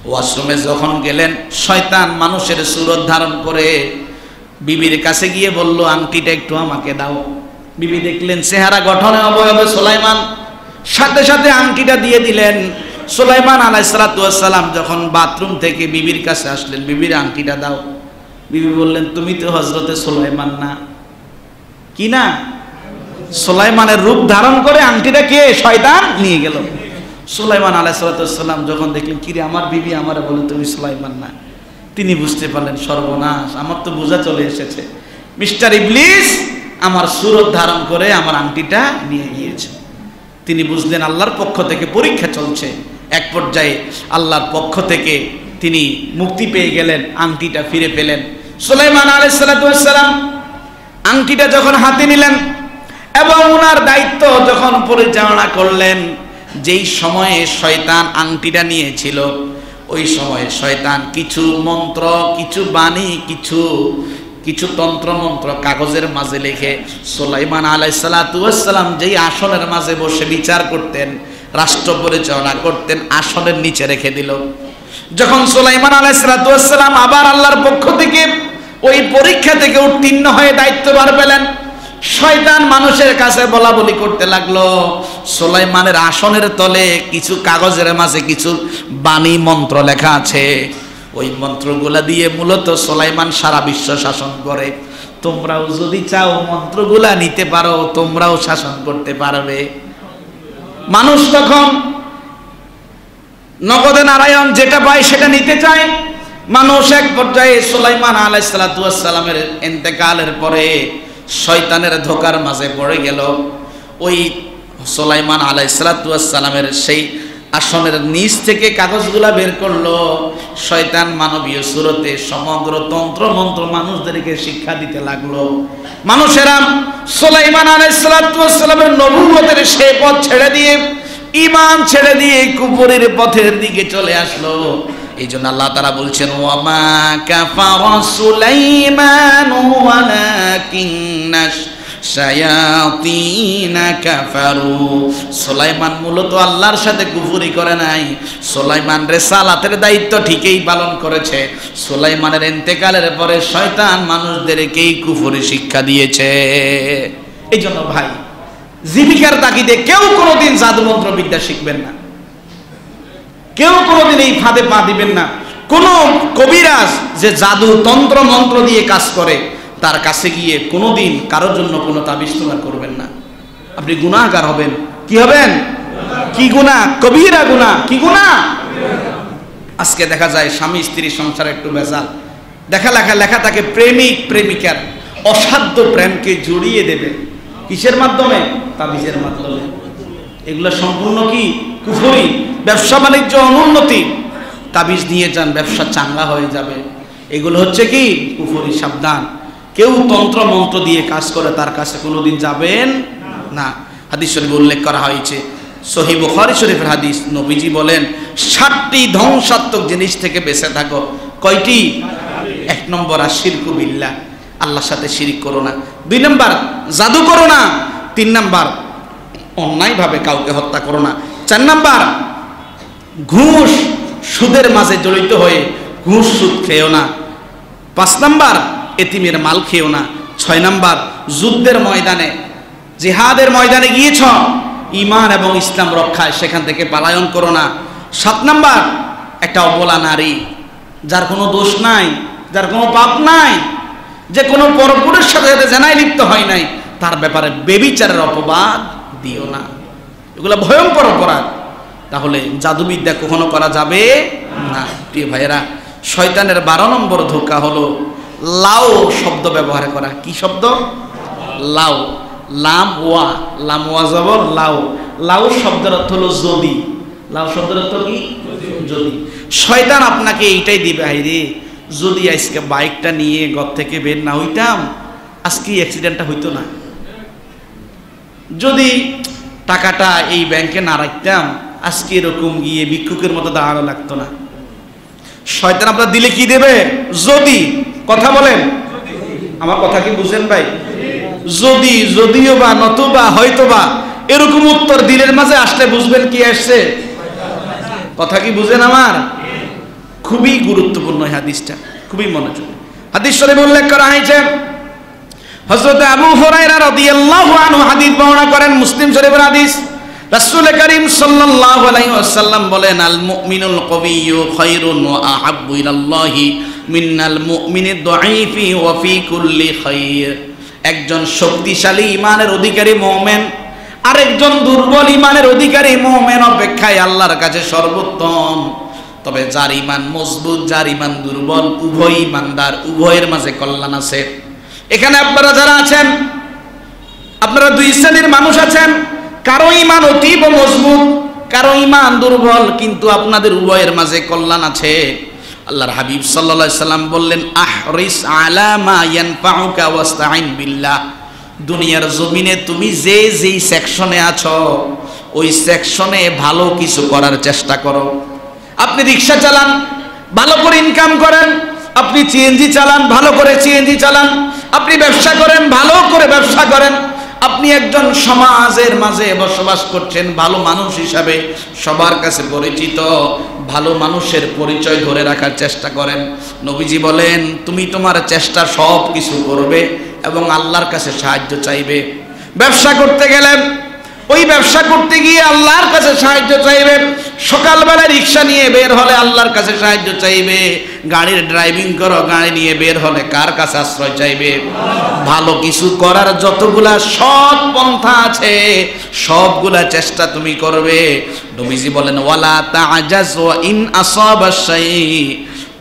ওয়াশরুমে যখন গেলেন, শয়তান মানুষের সুরত ধারণ করে বিবির কাছে গিয়ে বলল, আংটিটা একটু আমাকে দাও। বিবি দেখলেন চেহারা গঠনে অবয়বে সুলাইমান, সাথে সাথে আংটিটা দিয়ে দিলেন। সুলাইমান আলাইহিস সালাতু ওয়াস সালাম যখন বাথরুম থেকে বিবির কাছে আসলেন, বিবির আংটিটা দাও। বিবি বললেন, তুমি তো হযরতে সুলাইমান না? কি না? সুলাইমানের রূপ ধারণ করে আংটিটা কে? শয়তান নিয়ে গেল। সুলাইমান আলাইহিস সালাতু ওয়াস সালাম যখন দেখলেন, কিরে আমার বিবি আমারে বলে তুমি সুলাইমান না, তিনি বুঝতে পারলেন সর্বনাশ, আমার তো বোঝা চলে এসেছে, মিস্টার ইবলিস আমার সুরত ধারণ করে আমার আংটিটা নিয়ে গিয়েছে। তিনি বুঝলেন আল্লাহর পক্ষ থেকে পরীক্ষা চলছে। এক পর্যায়ে আল্লাহর পক্ষ থেকে তিনি মুক্তি পেয়ে গেলেন, আংটিটা ফিরে পেলেন। সুলাইমান আলাইহিস সালাতু ওয়াস সালাম আংটিটা যখন হাতে নিলেন এবং ওনার দায়িত্ব যখন পরিচালনা করলেন, যেই সময়ে শয়তান আংটিটা নিয়েছিল, ওই সময়ে শয়তান কিছু মন্ত্র, কিছু বাণী, কিছু তন্ত্র মন্ত্র কাগজের মাঝে লিখে সুলাইমান আলাইহিস সালাতু ওয়াস সালাম যেই আসনের মাঝে বসে বিচার করতেন, রাষ্ট্র পরিচালনা করতেন, আসনের নিচে রেখে দিল। যখন সুলাইমান আলাইহিস সালাতু ওয়াস সালাম আবার আল্লাহর পক্ষ থেকে ওই পরীক্ষা থেকে উত্তীর্ণ হয়ে দায়িত্বভার পেলেন, শয়তান মানুষের কাছে বলা বলি করতে লাগলো, সুলাইমানের আসনের তলে কিছু কাগজের মাঝে কিছু বাণী মন্ত্র লেখা আছে, ওই মন্ত্রগুলা দিয়ে মূলত সুলাইমান সারা বিশ্ব শাসন করে। তোমরাও যদি চাও মন্ত্রগুলা নিতে পারো, তোমরাও শাসন করতে পারবে। মানুষ তখন নগদে নারায়ণ যেটা পায় সেটা নিতে চায়। মানুষ এক পর্যায়ে সুলাইমান আলাইহিস সালাতু ওয়াস সালামের ইন্তেকালের পরে শয়তানের ধোকার মাঝে পড়ে গেল। ওই সুলাইমান আলাইহিস সালাতু ওয়াস সালামের সেই আসনের নিচ থেকে কাগজগুলা বের করলো। শয়তান মানবীয় সুরতে সমগ্র তন্ত্র মন্ত্র মানুষদেরকে শিক্ষা দিতে লাগলো। মানুষেরা সুলাইমান আলাইহিস সালাতু ওয়াস সালামের নবুয়তের সেই পথ ছেড়ে দিয়ে, ঈমান ছেড়ে দিয়ে কুফরের পথের দিকে চলে আসলো। এই জন্য আল্লাহ তাআলা বলছেন, ওয়ামা কাফারা সুলাইমান ওয়ালাকিন্নাশ শায়াতিন কাফারু। সুলাইমান মূলত আল্লাহর সাথে কুফরি করে নাই, সুলাইমান রিসালাতের দায়িত্ব ঠিকই পালন করেছে। সুলাইমানের ইন্তেকালের পরে শয়তান মানুষদেরকেই কুফরি শিক্ষা দিয়েছে। এই জন্য ভাই, জীবিকার তাগিদে কেউ কোনোদিন জাদুমন্ত্র বিদ্যা শিখবেন না, কেউ কোনোদিন এই ফাঁদে পা দিবেন না। কোন কবিরাজ যে জাদু তন্ত্র মন্ত্র দিয়ে কাজ করে, তার কাছে গিয়ে কোনোদিন কারোর জন্য কোনো তাবিজ তোমার করবেন না। আপনি গুনাহগার হবেন। কি হবেন? কি গুনাহ? কবিরা গুনাহ। কি গুনাহ? আজকে দেখা যায় স্বামী স্ত্রী সংসারে একটু ভেজাল, লেখা থাকে প্রেমিক প্রেমিকার অসাধ্য প্রেমকে জড়িয়ে দেবে। কিসের মাধ্যমে? তাবিজের মাধ্যমে। এগুলো সম্পূর্ণ কি? কুফরি। ব্যবসা বাণিজ্য অনুন্নতি, তাবিজ নিয়ে যান, ব্যবসা চাঙ্গা হয়ে যাবে। এগুলো হচ্ছে কি? কুফরি। সাবধান, কেউ তন্ত্র মন্ত্র দিয়ে কাজ করে তার কাছে কোনোদিন যাবেন না। হাদিস শরীফে উল্লেখ করা হয়েছে, সহিহ বুখারী শরীফের হাদিস, নবীজি বলেন 60টি ধ্বংসাত্মক জিনিস থেকে বেঁচে থাকো। কয়টি? 1 নম্বর আশিরকু বিল্লাহ, আল্লাহর সাথে শিরিক করো না। 2 নম্বর জাদু করো না। 3 নম্বর অন্যায়ভাবে কাউকে হত্যা করো না। 4 নম্বর ঘুষ সুদের মাঝে জড়িত হয়ে ঘুষ সুদ খেও না। 5 নম্বর এতিমের মাল খেও না। 6 নম্বর যুদ্ধের ময়দানে, জিহাদের ময়দানে গিয়েছ, ঈমান এবং ইসলাম রক্ষায় সেখান থেকে পলায়ন করো না। 7 নম্বর একটা অবলা নারী, যার কোনো দোষ নাই, যার কোনো পাপ নাই, যে কোনো পরপুরুষের সাথে জেনায় লিপ্ত হয় নাই, তার ব্যাপারে বেবিচারের অপবাদ দিও না। এগুলো ভয়ঙ্কর অপরাধ। তাহলে জাদুবিদ্যা কখনো করা যাবে না। প্রিয় ভাইয়েরা, শয়তানের 12 নম্বর ধোঁকা হলো লাউ শব্দ ব্যবহার করা। কি শব্দ? লাউ। লাম ওয়া জবর লাউ। লাউ শব্দের অর্থ হলো যদি। লাউ শব্দের অর্থ কি? যদি। শয়তান আপনাকে এইটাই দিবে, হাইরে যদি আজকে বাইকটা নিয়ে ঘর থেকে বের না হইতাম, আজকে অ্যাক্সিডেন্টটা হইতো না। যদি টাকাটা এই ব্যাংকে না রাখতাম, আজকে এরকম গিয়ে ভিক্ষুকের মতো দাঁড়ানো লাগতো না। শয়তান আপনার দিলে কি দেবে? যদি। কথা বলেন, আমার কথা কি বুঝেন ভাই? যদি, যদিও বা, নতুবা, হয়তোবা, এরকম উত্তর দিলের মাঝে আসলে বুঝবেন কি আসছে। কথা কি বুঝেন আমার? খুবই গুরুত্বপূর্ণ হাদিসটা, খুবই মনোযোগ। হাদিস শরীফে উল্লেখ করা হয়েছে, হযরত আবু হুরায়রা রাদিয়াল্লাহু আনহু হাদিস বর্ণনা করেন, মুসলিম শরীফের হাদিস। রাসূল করিম সাল্লাল্লাহু আলাইহি ওয়াসাল্লাম বলেন, আল মুমিনুল কবিয়্যু খায়রুন ওয়া আহাব্বু ইলাল্লাহি মিনাল মুমিনিদ দাঈফি ওয়া ফি কুল্লি খায়র। একজন শক্তিশালী ঈমানের অধিকারী মুমিন আরেকজন দুর্বল ঈমানের অধিকারী মুমিন অপেক্ষায় আল্লাহর কাছে সর্বোত্তম। তবে যার ঈমান মজবুত, যার ঈমান দুর্বল, উভয় ঈমানদার, উভয়ের মাঝে কল্যাণ আছে। এখানে আপনারা যারা আছেন, আপনারা দুই শ্রেণীর মানুষ আছেন। কারো ঈমান অতীব মজবুত, কারো ঈমান দুর্বল, কিন্তু আপনাদের উভয়ের মাঝে কল্যাণ আছে। আল্লাহর হাবিব সাল্লাল্লাহু আলাইহি সাল্লাম বললেন, আহরিস আলা মা ইয়ানফাউকা ওয়াস্তাইন বিল্লাহ। দুনিয়ার জমিনে তুমি যেই সেকশনে আছো, ওই সেকশনে ভালো কিছু করার চেষ্টা করো। আপনি রিক্সা চালান, ভালো করে ইনকাম করেন। আপনি সিএনজি চালান, ভালো করে সিএনজি চালান। আপনি ব্যবসা করেন, ভালো করে ব্যবসা করেন। আপনি একজন সমাজের মাঝে বসবাস করছেন, ভালো মানুষ হিসাবে সবার কাছে পরিচিত, ভালো মানুষের পরিচয় ধরে রাখার চেষ্টা করেন। নবীজি বলেন, তুমি তোমার চেষ্টা সব কিছু করবে এবং আল্লাহর কাছে সাহায্য চাইবে। ব্যবসা করতে গেলেন, ওই ব্যবসা করতে গিয়ে আল্লাহর কাছে সাহায্য চাইবে। সকালবেলা রিক্সা নিয়ে বের হলে আল্লাহর কাছে সাহায্য চাইবে। গাড়ির ড্রাইভিং করো, গাড়ি নিয়ে বের হলে কার কাছে আশ্রয় চাইবে? ভালো কিছু করার যতগুলা সৎ পন্থা আছে সবগুলা চেষ্টা তুমি করবে। নবীজি বলেন, ওয়ালা তাআজাজ ওয়া ইন আসাবা শাই।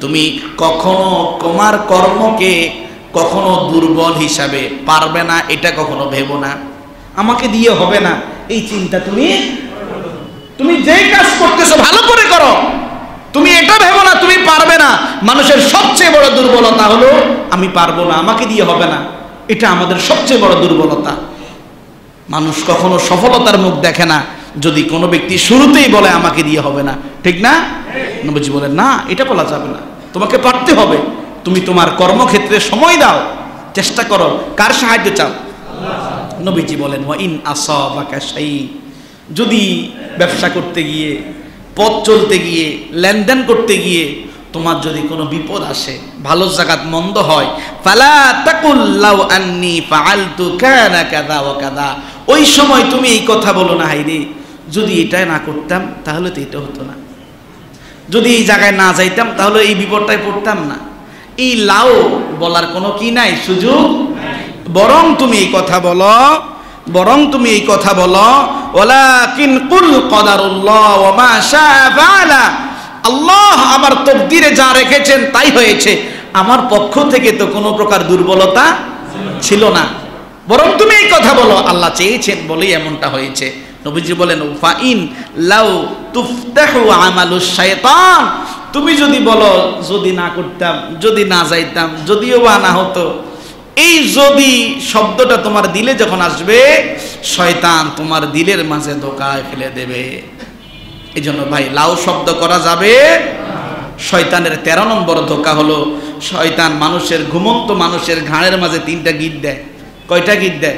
তুমি কখনো তোমার কর্মকে কখনো দুর্বল হিসাবে পারবে না, এটা কখনো ভেবো না। আমাকে দিয়ে হবে না এই চিন্তা তুমি যেই কাজ করতেছো ভালো করে করো। তুমি এটা ভেবো না তুমি পারবে না। মানুষের সবচেয়ে বড় দুর্বলতা হলো আমি পারবো না, আমাকে দিয়ে হবে না। এটা আমাদের সবচেয়ে বড় দুর্বলতা। মানুষ কখনো সফলতার মুখ দেখে না যদি কোনো ব্যক্তি শুরুতেই বলে আমাকে দিয়ে হবে না। ঠিক না? নবীজি বলেন, না, এটা বলা যাবে না, তোমাকে পারতে হবে। তুমি তোমার কর্মক্ষেত্রে সময় দাও, চেষ্টা করো। কার সাহায্য চাও? নবীজি বলেন, ওয়া ইন আসাবাকা শাই। যদি ব্যবসা করতে গিয়ে, পথ চলতে গিয়ে, লেনদেন করতে গিয়ে তোমার যদি কোনো বিপদ আসে, ভালো জায়গাত মন্দ হয়, ফালা তাকুল লাউ আন্নী ফাআলতু কানা কাযা ওয়া কাযা। ওই সময় তুমি এই কথা বলো না, হাইরে যদি এটা না করতাম তাহলে তো এটা হতো না, যদি এই জায়গায় না যাইতাম তাহলে এই বিপদটায় পড়তাম না। এই লাউ বলার কোনো কি নাই, সুযোগ। বরং তুমি এই কথা বলো, ওয়ালাকিন কুল কদারুল্লাহ ওয়া মা শাআ ফাআলা। আল্লাহ আমার তকদিরে যা রেখেছেন তাই হয়েছে, আমার পক্ষ থেকে তো কোনো প্রকার দুর্বলতা ছিল না। বরং তুমি এই কথা বলো, আল্লাহ চেয়েছেন বলেই এমনটা হয়েছে। নবীজি বলেন, ফাইন লাউ তুফতাহু আমালুশ শায়তান। তুমি যদি বলো যদি না করতাম, যদি না যাইতাম, যদিও বা না হতো, এই যদি শব্দটা তোমার দিলে যখন আসবে, শয়তান তোমার দিলের মাঝে ধোঁকায় ফেলে দেবে। এই জন্য ভাই লাউ শব্দ করা যাবে। শয়তানের 13 নম্বর ধোঁকা হলো, শয়তান ঘুমন্ত মানুষের ঘাড়ের মাঝে 3টা গিট দেয়। কয়টা গিট দেয়?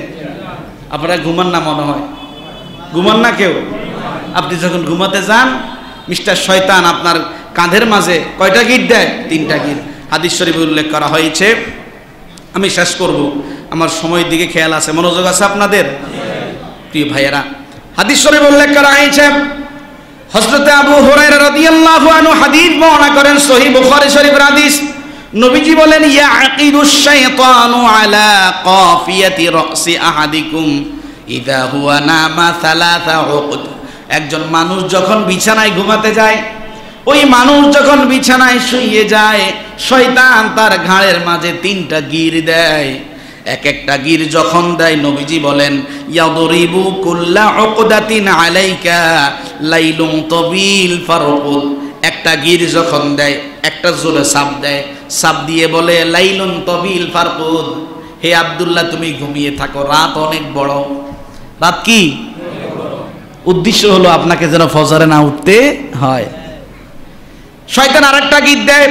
আপনারা ঘুমান না মনে হয়? ঘুমান না কেউ? আপনি যখন ঘুমাতে যান, মিস্টার শয়তান আপনার কাঁধের মাঝে কয়টা গিট দেয়? 3টা গিট। হাদিস শরীফে উল্লেখ করা হয়েছে। আমি শেষ করব, আমার সময়ের দিকে খেয়াল আছে, মনোযোগ আছে আপনাদের? প্রিয় ভাইয়েরা, হাদিস শরীফে উল্লেখ করা হয়েছে, হযরত আবু হুরায়রা রাদিয়াল্লাহু আনহু হাদিস বর্ণনা করেন, সহিহ বুখারী শরীফের হাদিস। নবীজি বলেন, ইয়াকিদুশ শাইতানু আলা কাফিয়াতি রাসি আহাদিকুম ইদা হুয়া নামা সালাসা উকদ, একজন মানুষ যখন বিছানায় ঘুমাতে যায়, ওই মানুষ যখন বিছানায় শুয়ে যায়, শয়তান তার ঘাড়ের মাঝে 3টা গির দেয়। এক একটা গির যখন দেয়, নবীজি বলেন ইয়াদরিবু কুল্লা উকদাতিন আলাইকা লাইলুন তাবিল ফারকুদ, একটা গির যখন দেয়, একটা জোরে সাপ দেয়, সাপ দিয়ে বলে লাইলুন তাবিল ফারকুদ, হে আব্দুল্লাহ তুমি ঘুমিয়ে থাকো, রাত অনেক বড়। রাত কি? উদ্দেশ্য হলো আপনাকে যেন ফজরে না উঠতে হয়। শয়তান আরেকটা গীত দেয়,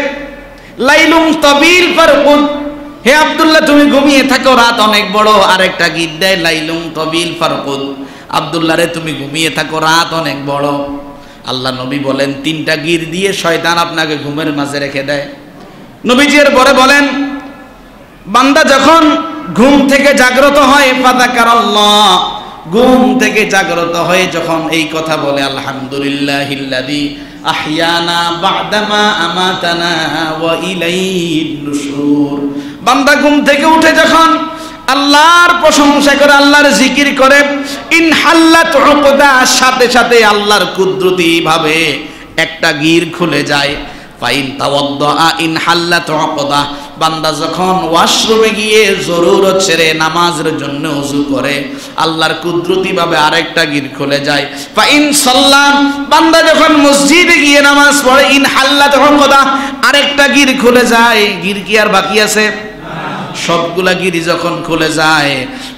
লাইলুন তাবিল ফারকুদ, হে আব্দুল্লাহ তুমি ঘুমিয়ে থাকো, রাত অনেক বড়। আরেকটা গীত দেয়, লাইলুন তাবিল ফারকুদ, আব্দুল্লাহ রে তুমি ঘুমিয়ে থাকো, রাত অনেক বড়। আল্লাহ নবী বলেন 3টা গীর দিয়ে শয়তান আপনাকে ঘুমের মাঝে রেখে দেয়। নবীজি এর পরে বলেন, বান্দা যখন ঘুম থেকে জাগ্রত হয়, ফাযাকারাল্লাহ, ঘুম থেকে জাগ্রত হয়ে যখন এই কথা বলে, আলহামদুলিল্লাহিল্লাযী আহইয়ানা বা'দামা আমাতানা ওয়া ইলাইহিন নুশুর, বান্দা ঘুম থেকে উঠে যখন আল্লাহর প্রশংসা করে, আল্লাহর জিকির করে, ইনহাল্লাত উকদা, সাথে সাথে আল্লাহর কুদরতি ভাবে একটা গির খুলে যায়। ফাইন তাওয়াদ্দা ইনহাল্লাত উকদা, বান্দা যখন ওয়াশরুমে গিয়ে জরুরত ছেড়ে নামাজের জন্য ওযু করে, আল্লাহর কুদরতি ভাবে আরেকটা গির খুলে যায়। ফাইন সাল্লাম, বান্দা যখন মসজিদে গিয়ে নামাজ পড়ে, ইনহাল্লাত উকদা, আরেকটা গির খুলে যায়। গির কি আর বাকি আছে? সবগুলা গিরি যখন খুলে যায়,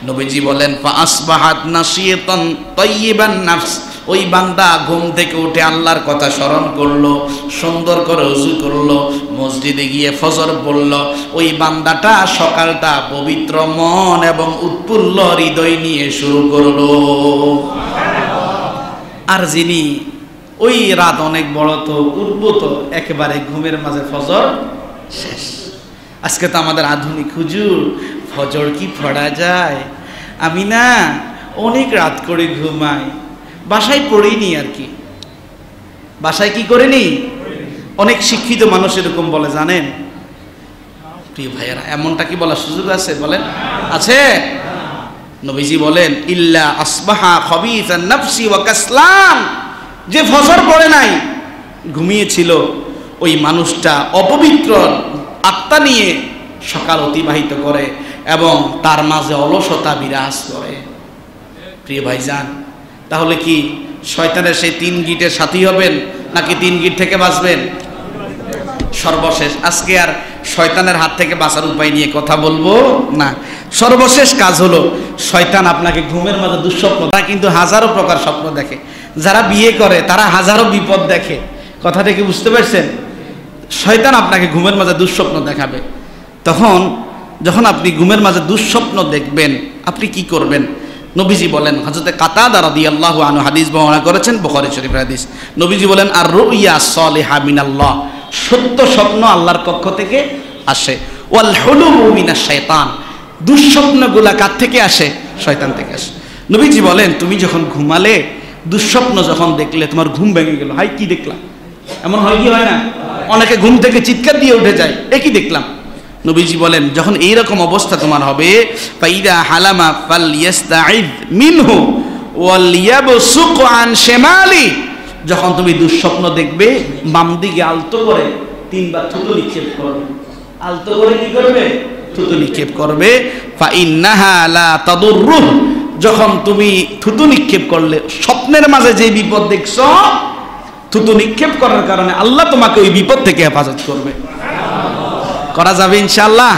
নবীজি বলেন ফা আসবাহাত নাশিয়াতান তাইয়িবান নাফস, ওই বান্দা ঘুম থেকে উঠে আল্লাহর কথা স্মরণ করলো, সুন্দর করে ওযু করলো, মসজিদে গিয়ে ফজর পড়লো, ওই বান্দাটা সকালটা পবিত্র মন এবং উৎফুল্ল হৃদয় নিয়ে শুরু করলো। আর যিনি ওই রাত অনেক বড় তো উঠবো তো একেবারে ঘুমের মাঝে ফজর শেষ। আজকে তো আমাদের আধুনিক হুজুর, ফজর কি পড়া যায়? আমি না অনেক রাত করে ঘুমাই, বাসায় পড়িনি আর কি। বাসায় কি করিনি? অনেক শিক্ষিত মানুষ এরকম বলে, জানেন প্রিয় ভাইয়েরা, এমনটা কি বলার সুযোগ আছে? বলেন, আছে? নবীজি বলেন ইল্লা আসবাহা খবিসান নাফসি ওয়া কাসলান, যে ফজর পড়ে নাই, ঘুমিয়েছিল, ওই মানুষটা অপবিত্র আত্মা নিয়ে সকাল অতিবাহিত করে এবং তার মাঝে অলসতা বিরাজ করে। প্রিয় ভাইজান, তাহলে কি শয়তানের সেই 3 গিটের সাথী হবেন নাকি 3 গিট থেকে বাঁচবেন? সর্বশেষ, আজকে আর শয়তানের হাত থেকে বাঁচার উপায় নিয়ে কথা বলবো না। সর্বশেষ কাজ হলো, শয়তান আপনাকে ঘুমের মাঝে দুঃস্বপ্ন, তারা কিন্তু হাজারো প্রকার স্বপ্ন দেখে। যারা বিয়ে করে তারা হাজারো বিপদ দেখে। কথাটা কি বুঝতে পারছেন? শয়তান আপনাকে ঘুমের মাঝে দুঃস্বপ্ন দেখাবে। তখন যখন আপনি ঘুমের মাঝে দুঃস্বপ্ন দেখবেন, আপনি কি করবেন? নবীজি বলেন, হযরতে কাতাদা রাদিয়াল্লাহু আনহু হাদিস বর্ণনা করেছেন, বুখারী শরীফের হাদিস। নবীজি বলেন, আর রুইয়া সালিহা মিনাল্লাহ, সত্য স্বপ্ন আল্লাহর পক্ষ থেকে আসে। ওয়াল হুলুমু মিনাশ শাইতান, দুঃস্বপ্নগুলা কার থেকে আসে? শয়তান থেকে আসে। নবীজি বলেন, তুমি যখন ঘুমালে, দুঃস্বপ্ন যখন দেখলে, তোমার ঘুম ভেঙে গেল, হাই কি দেখলাম, এমন হয় কি হয় না? অনেকে ঘুম থেকে চিৎকার দিয়ে উঠে যায়, এ কি দেখলাম। নবীজি বলেন, যখন এইরকম অবস্থা তোমার হবে, ফাইদা হালামা ফালইয়াস্তাইদ মিনহু ওয়ালিয়াবসুক আন শিমালি, যখন তুমি দুঃস্বপ্ন দেখবে, বাম দিকে আলতো করে 3 বার থুতু নিক্ষেপ করবে। আলতো করে কি করবে? থুতু নিক্ষেপ করবে। ফাইন্নাহা লা তাদুররুহ, যখন তুমি থুতু নিক্ষেপ করলে, স্বপ্নের মাঝে যে বিপদ দেখছো, থুতু নিক্ষেপ করার কারণে আল্লাহ তোমাকে ওই বিপদ থেকে হেফাজত করবে। করা যাবে ইনশাআল্লাহ।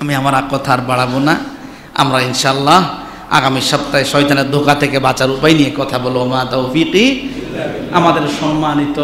আমি আমার কথা আর বাড়াবো না। আমরা ইনশাআল্লাহ আগামী সপ্তাহে শয়তানের ধোঁকা থেকে বাঁচার উপায় নিয়ে কথা বলবো। মা তাওফিকি, আমাদের সম্মানিত